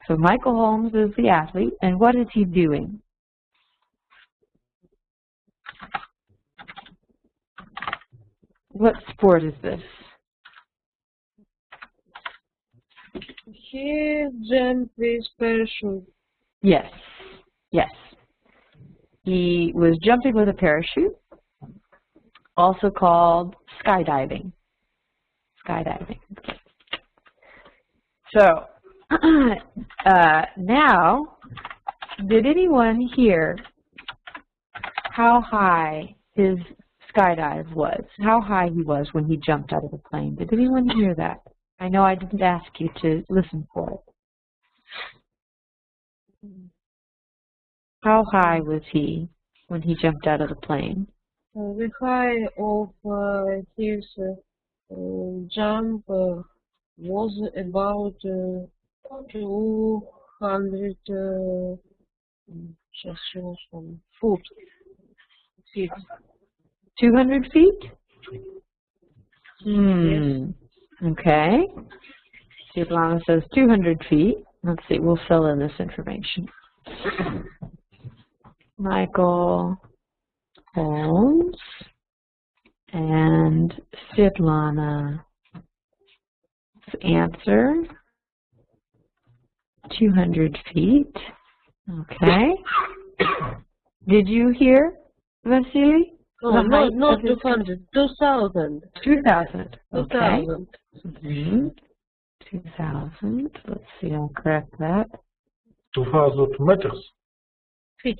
So Michael Holmes is the athlete, and what is he doing? What sport is this? He jumped with parachute. Yes, yes. He was jumping with a parachute, also called skydiving. Skydiving. So, now, did anyone hear how high his skydive was? How high he was when he jumped out of the plane? Did anyone hear that? I know I didn't ask you to listen for it. How high was he when he jumped out of the plane? The height of his jump was about 200 feet. 200 feet? Okay. Svetlana says 200 feet. Let's see, we'll fill in this information. Michael Holmes and Svetlana's answer, 200 feet. Okay. Did you hear, Vasily? No, not 200, 2,000. 2,000. Okay. 2,000. 2,000. Let's see, I'll correct that. 2,000 meters. Feet.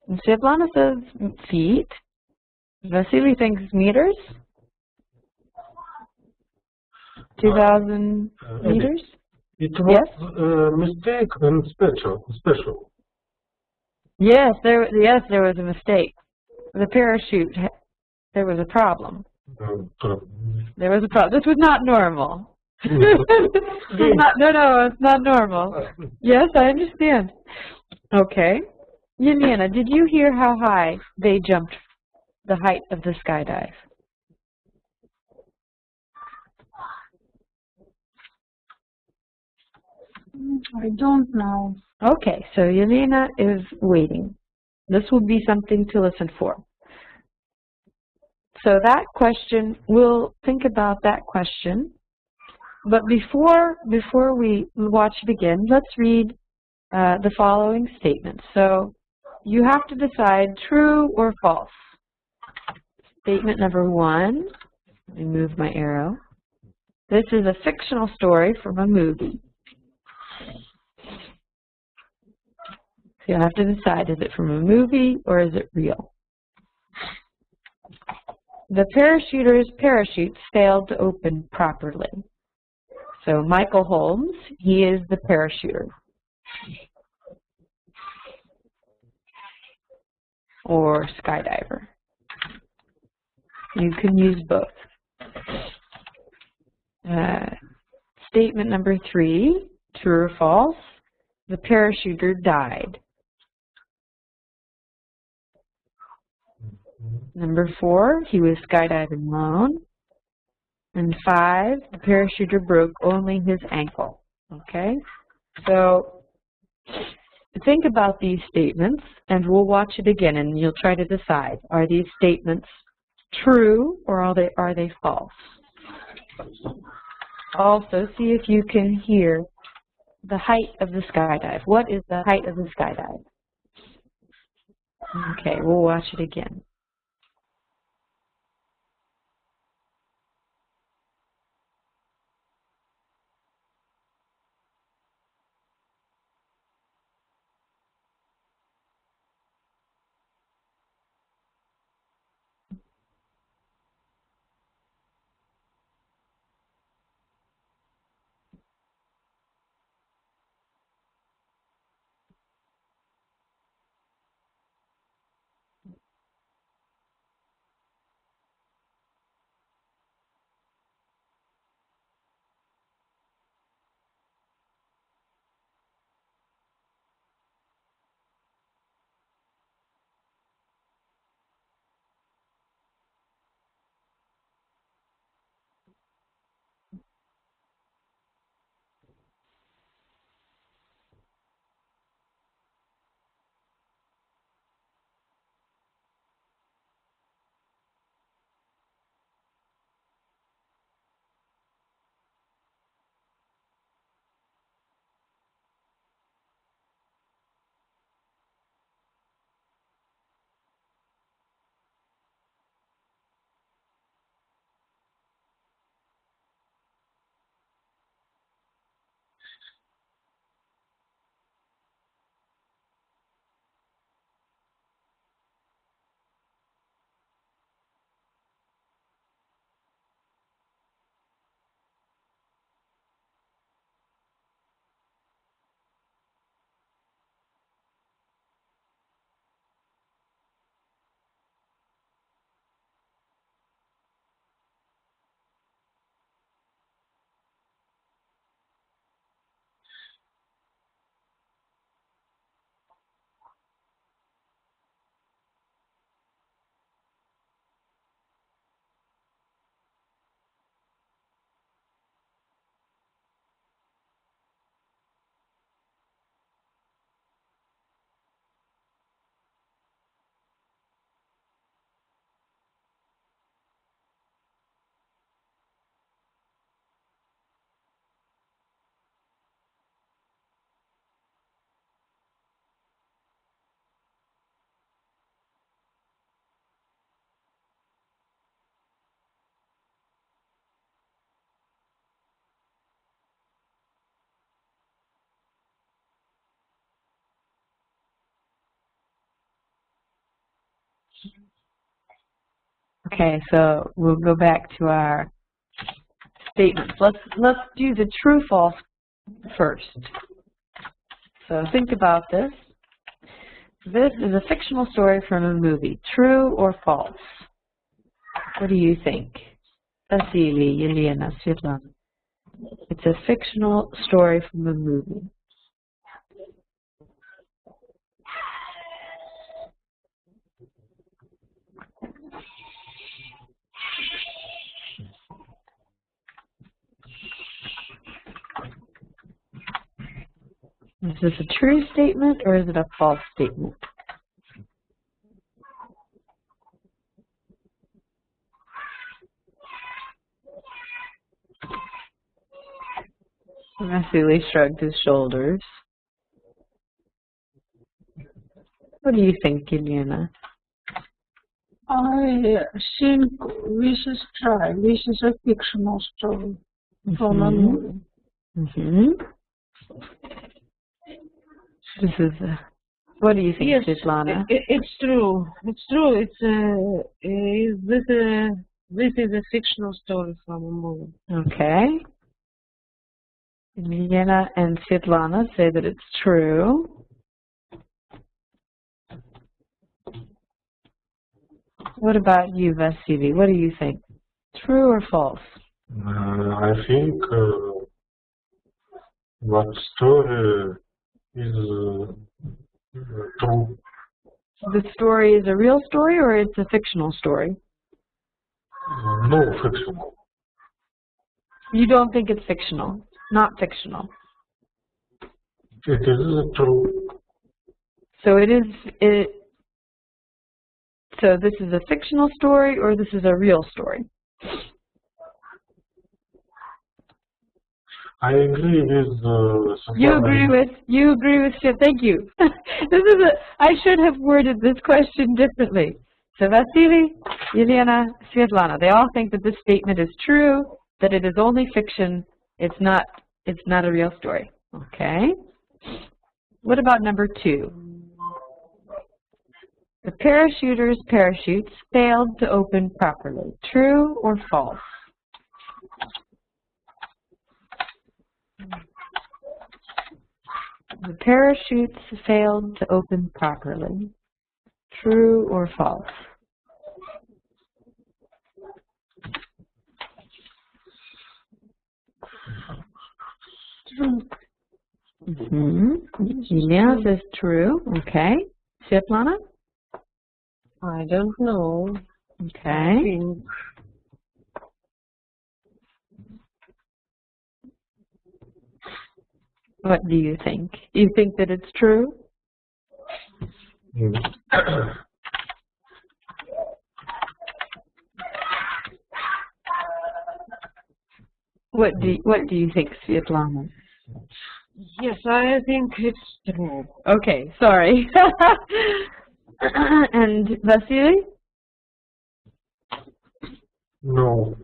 And Svetlana says feet. Vasily thinks meters. 2,000 meters? It was a mistake and special. Yes, there was a mistake. The parachute, there was a problem. There was a problem. This was not normal. No, it's not normal. Yes, I understand. Okay. Yelena, did you hear how high they jumped the height of the skydive? I don't know. Okay, so Yelena is waiting. This will be something to listen for. So that question, we'll think about that question. But before we watch it again, let's read the following statements. So you have to decide true or false. Statement number 1, let me move my arrow. This is a fictional story from a movie. So you'll have to decide, is it from a movie or is it real? The parachuter's parachutes failed to open properly. So Michael Holmes, he is the parachuter. Or skydiver. You can use both. Statement number 3, true or false, the parachuter died. Number 4, he was skydiving alone. And 5, the parachuter broke only his ankle. Okay? So think about these statements, and we'll watch it again, and you'll try to decide, are these statements true or are they false? Also, see if you can hear the height of the skydive. What is the height of the skydive? Okay, we'll watch it again. Okay, so we'll go back to our statements. Let's do the true-false first. So think about this. This is a fictional story from a movie. True or false? What do you think? Vasily, Yelena, Svetlana. It's a fictional story from a movie. Is this a true statement or is it a false statement? Vasily shrugged his shoulders. What do you think, Yelena? I think this is true. This is a fictional story from a movie. This is what do you think, Yes, Svetlana? it's true. It's true. This is a fictional story from a movie. Okay. Yelena and Svetlana say that it's true. What about you, Vasily? What do you think? True or false? I think that story is true. The story is a real story or it's a fictional story? No fictional. You don't think it's fictional? Not fictional. It is true. So so this is a fictional story or this is a real story? I agree with You agree with thank you. I should have worded this question differently. So Vasily, Yelena, Svetlana, they all think that this statement is true, that it is only fiction, it's not a real story. Okay. What about number 2? The parachuter's parachutes failed to open properly. True or false? The parachutes failed to open properly. True or false? True. Yelena says true. Okay. Svetlana? I don't know. Okay. I think What do you think? You think that it's true? What do you think, Svetlana? yes, I think it's true. Okay, sorry. And Vasily? No.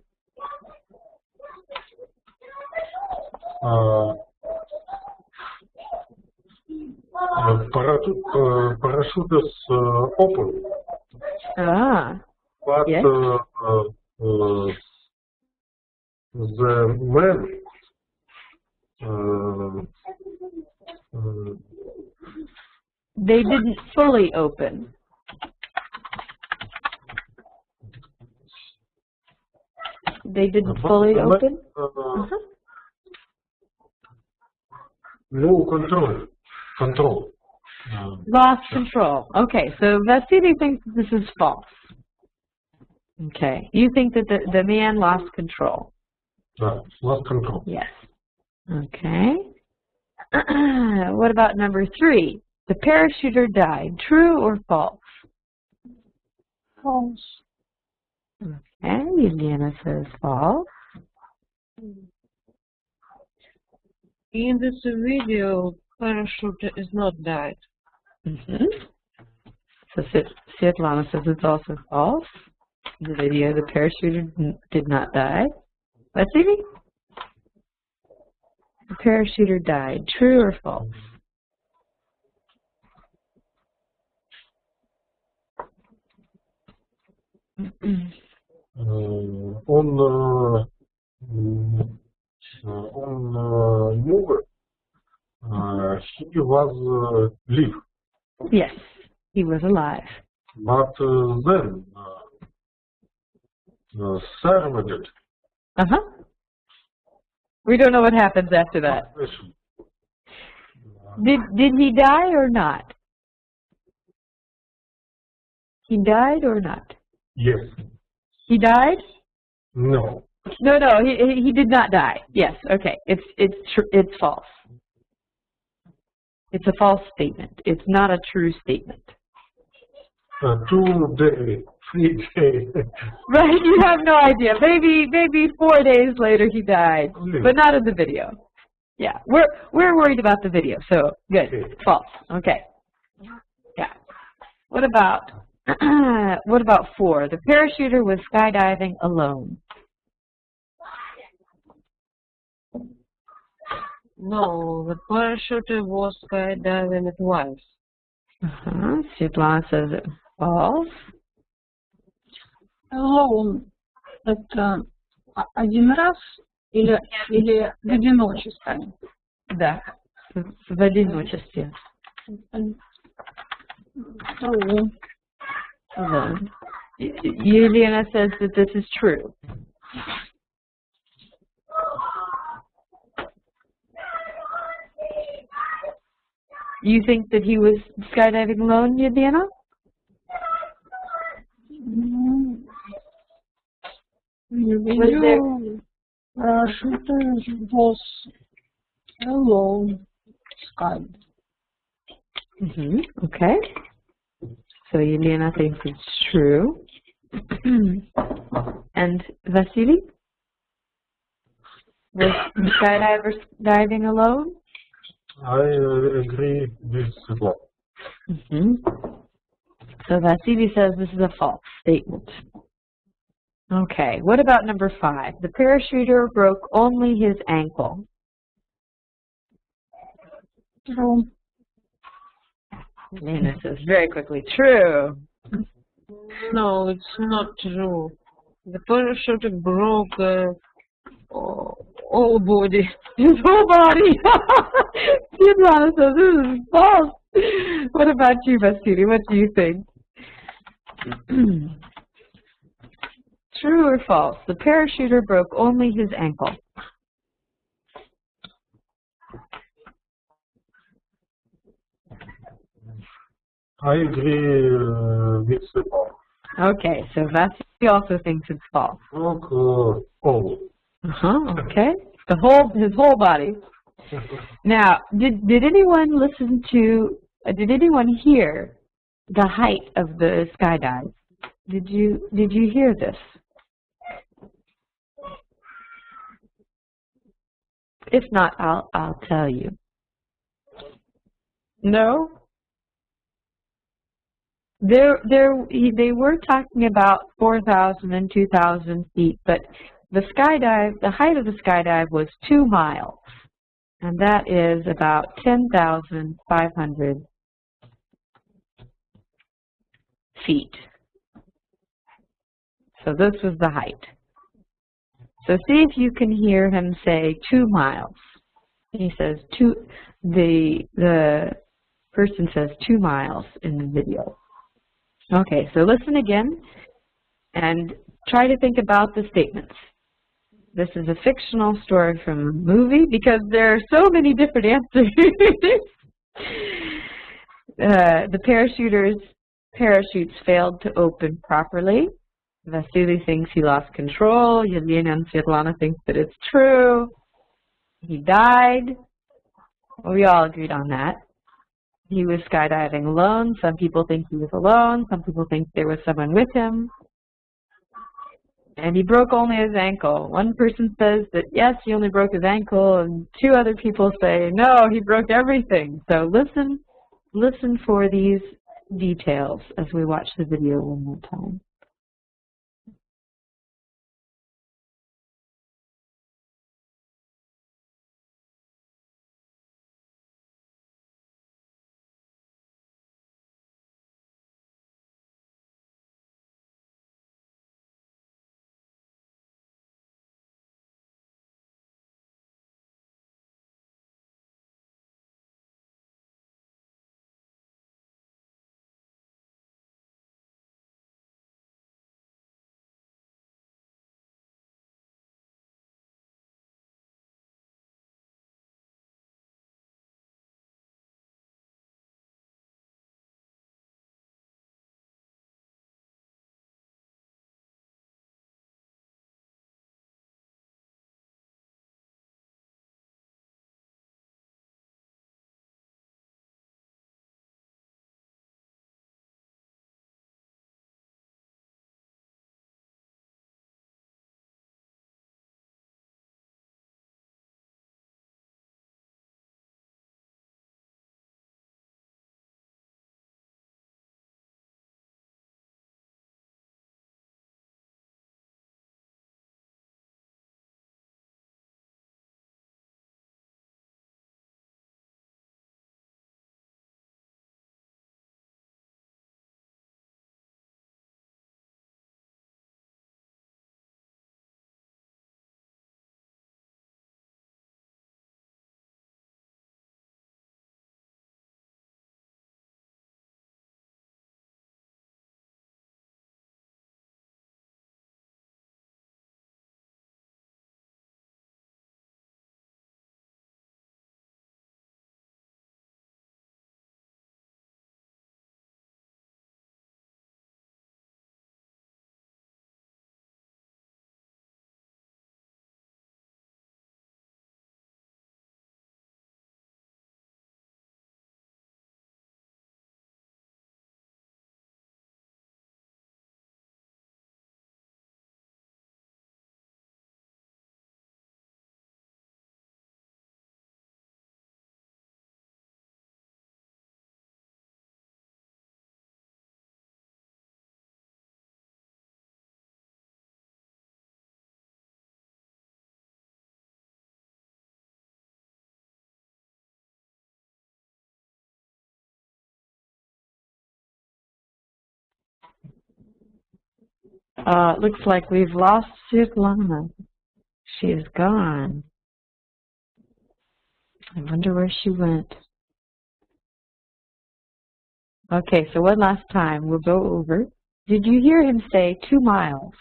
Parachute is open, but yes. The man They didn't fully open. They didn't fully open? no control. Lost control. Okay, so Vasily thinks this is false. Okay, you think that the man lost control? Lost control. Yes. Okay. What about number 3? The parachuter died. True or false? False. Okay, Yelena says false. In this video, parachute is not died. So Svetlana says it's also false. In the video, the parachuter did not die. Vasily? The parachuter died. True or false? Он knew he was live, Yes, he was alive. but then served Uh-huh. We don't know what happens after that. Did he die or not? He died or not? Yes. He died? No. No, he did not die. Yes, okay. It's false. It's a false statement. It's not a true statement. 2 days, 3 days. Right, you have no idea. Maybe 4 days later he died, but not in the video. Yeah, we're worried about the video, so good. Okay. False. Okay. Yeah. What about 4? The parachuter was skydiving alone. No, the parachuter was skydiving at once. Svetlana says it's false. Alone. Это один раз или в одиночестве? Да, в одиночестве. True. Alone. Yelena says that this is true. You think that he was skydiving alone, Yelena? Video parachuter was alone. Sky. Okay. So Yelena thinks it's true. And Vasily? Was the skydiver diving alone? I agree with Svetlana. So Vasily says this is a false statement. Okay, what about number 5? The parachuter broke only his ankle. True. Lena says very quickly, true. No, it's not true. The parachuter broke all body. His whole body. Svetlana says this is false. What about you, Vasily? What do you think? True or false? The parachuter broke only his ankle. I agree with Svetlana. Okay, so Vasily also thinks it's false. Broke all. Okay. His whole body. Now, did anyone listen to? Did anyone hear the height of the skydive? Did you hear this? If not, I'll tell you. No. They were talking about 4,000 and 2,000 feet, but the height of the skydive was 2 miles, and that is about 10,500 feet. So this was the height. So see if you can hear him say 2 miles. He says the person says 2 miles in the video. Okay, so listen again and try to think about the statements. This is a fictional story from a movie because there are so many different answers. The parachutes failed to open properly. Vasily thinks he lost control. Yelena and Svetlana think that it's true. He died. Well, we all agreed on that. He was skydiving alone. Some people think he was alone. Some people think there was someone with him. And he broke only his ankle. One person says that, yes, he only broke his ankle, and 2 other people say, no, he broke everything. So listen for these details as we watch the video one more time. It looks like we've lost Svetlana. She is gone. I wonder where she went. Okay, so one last time. We'll go over. Did you hear him say 2 miles?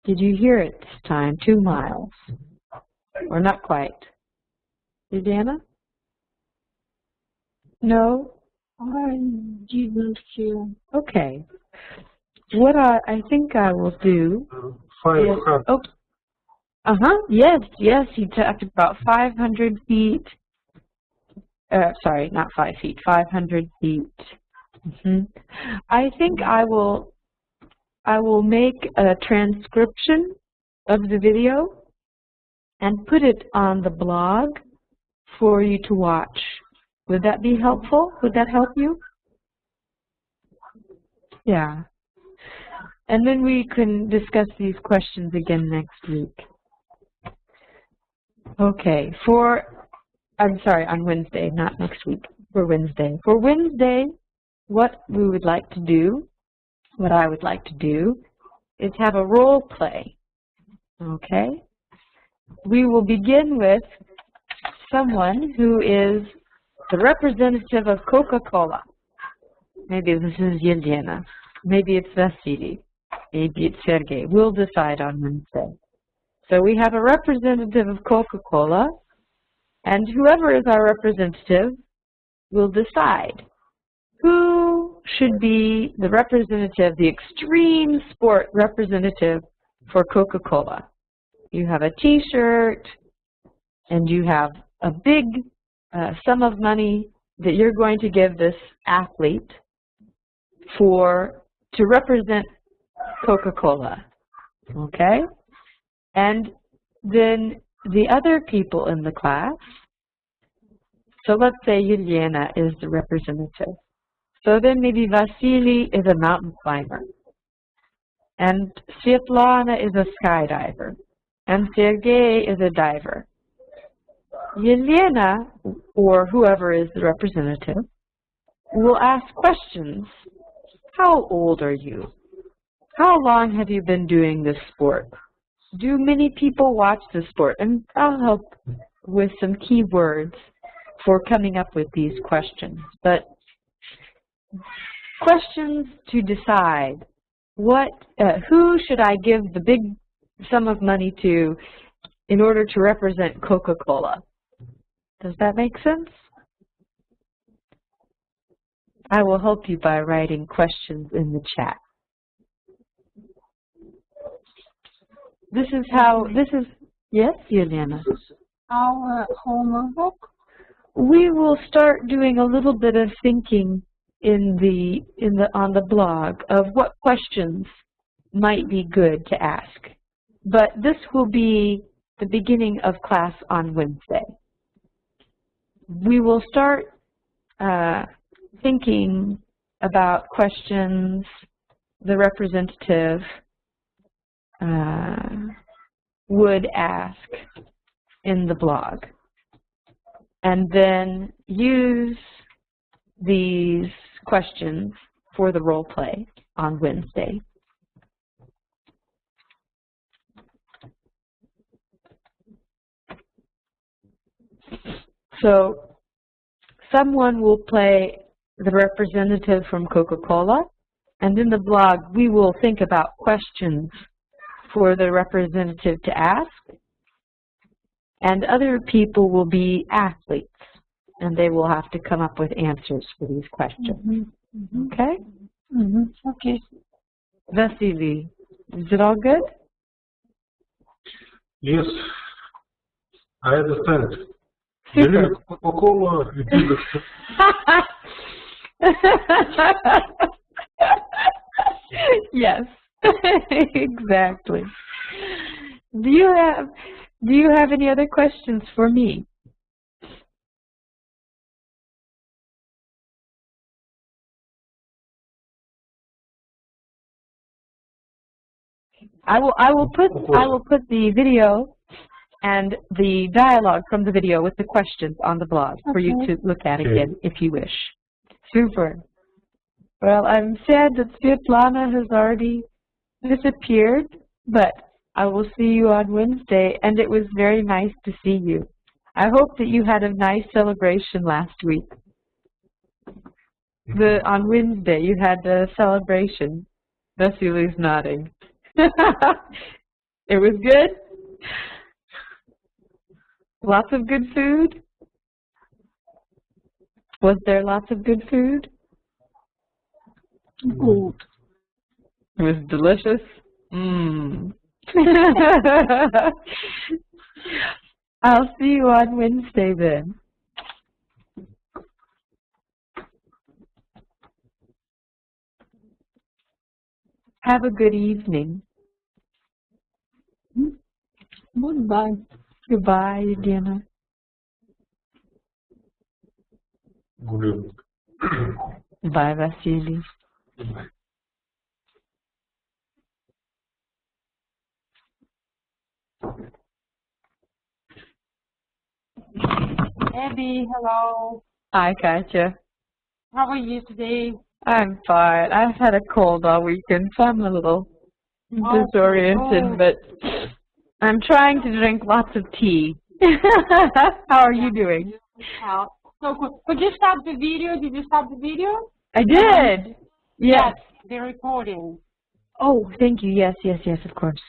Did you hear it this time? 2 miles. Or not quite? Juliana? No? I didn't hear. Okay. What I think I will do is... 500. Oh, yes, he talked about 500 feet. Sorry, not 5 feet, 500 feet. I think I will make a transcription of the video and put it on the blog for you to watch. Would that be helpful? Would that help you? Yeah. And then we can discuss these questions again next week. Okay, on Wednesday, not next week, for Wednesday. For Wednesday, what I would like to do is have a role play, okay? We will begin with someone who is the representative of Coca-Cola. Maybe this is Yelena. Maybe it's Vasily. Maybe it's Sergey. We'll decide on Wednesday. So we have a representative of Coca-Cola, and whoever is our representative will decide who should be the representative, the extreme sport representative for Coca-Cola. You have a t-shirt, and you have a big sum of money that you're going to give this athlete to represent Coca-Cola, okay? And then the other people in the class, so let's say Yelena is the representative. So then maybe Vasily is a mountain climber, and Svetlana is a skydiver, and Sergey is a diver. Yelena, or whoever is the representative, will ask questions. How old are you? How long have you been doing this sport? Do many people watch this sport? And I'll help with some key words for coming up with these questions. But questions to decide who should I give the big sum of money to in order to represent Coca-Cola? Does that make sense? I will help you by writing questions in the chat. Yes, Yelena? Our homework? We will start doing a little bit of thinking on the blog of what questions might be good to ask. But this will be the beginning of class on Wednesday. We will start thinking about questions the representative would ask in the blog, and then use these questions for the role play on Wednesday. So someone will play the representative from Coca-Cola, and in the blog we will think about questions for the representative to ask, and other people will be athletes, and they will have to come up with answers for these questions. Okay? Okay. Vasily, is it all good? Yes, I understand. Super. Coca-Cola. Yes, exactly. Do you have any other questions for me? I will put the video and the dialogue from the video with the questions on the blog for you to look at again if you wish. Super. Well, I'm sad that Svetlana has already disappeared, but I will see you on Wednesday, and it was very nice to see you. I hope that you had a nice celebration last week. On Wednesday, you had a celebration. Vasily's nodding. It was good? Lots of good food? Was there lots of good food? Good. It was delicious? Mmm. I'll see you on Wednesday then. Have a good evening. Goodbye. Goodbye, Diana. Good evening. Bye, Vasily. Abby, hello. Hi, Katya. How are you today? I'm fine. I've had a cold all weekend, so I'm a little disoriented, but I'm trying to drink lots of tea. How are you doing? So, could you stop the video? Did you stop the video? I did. Yes. The recording. Oh, thank you. Yes, yes, yes, of course.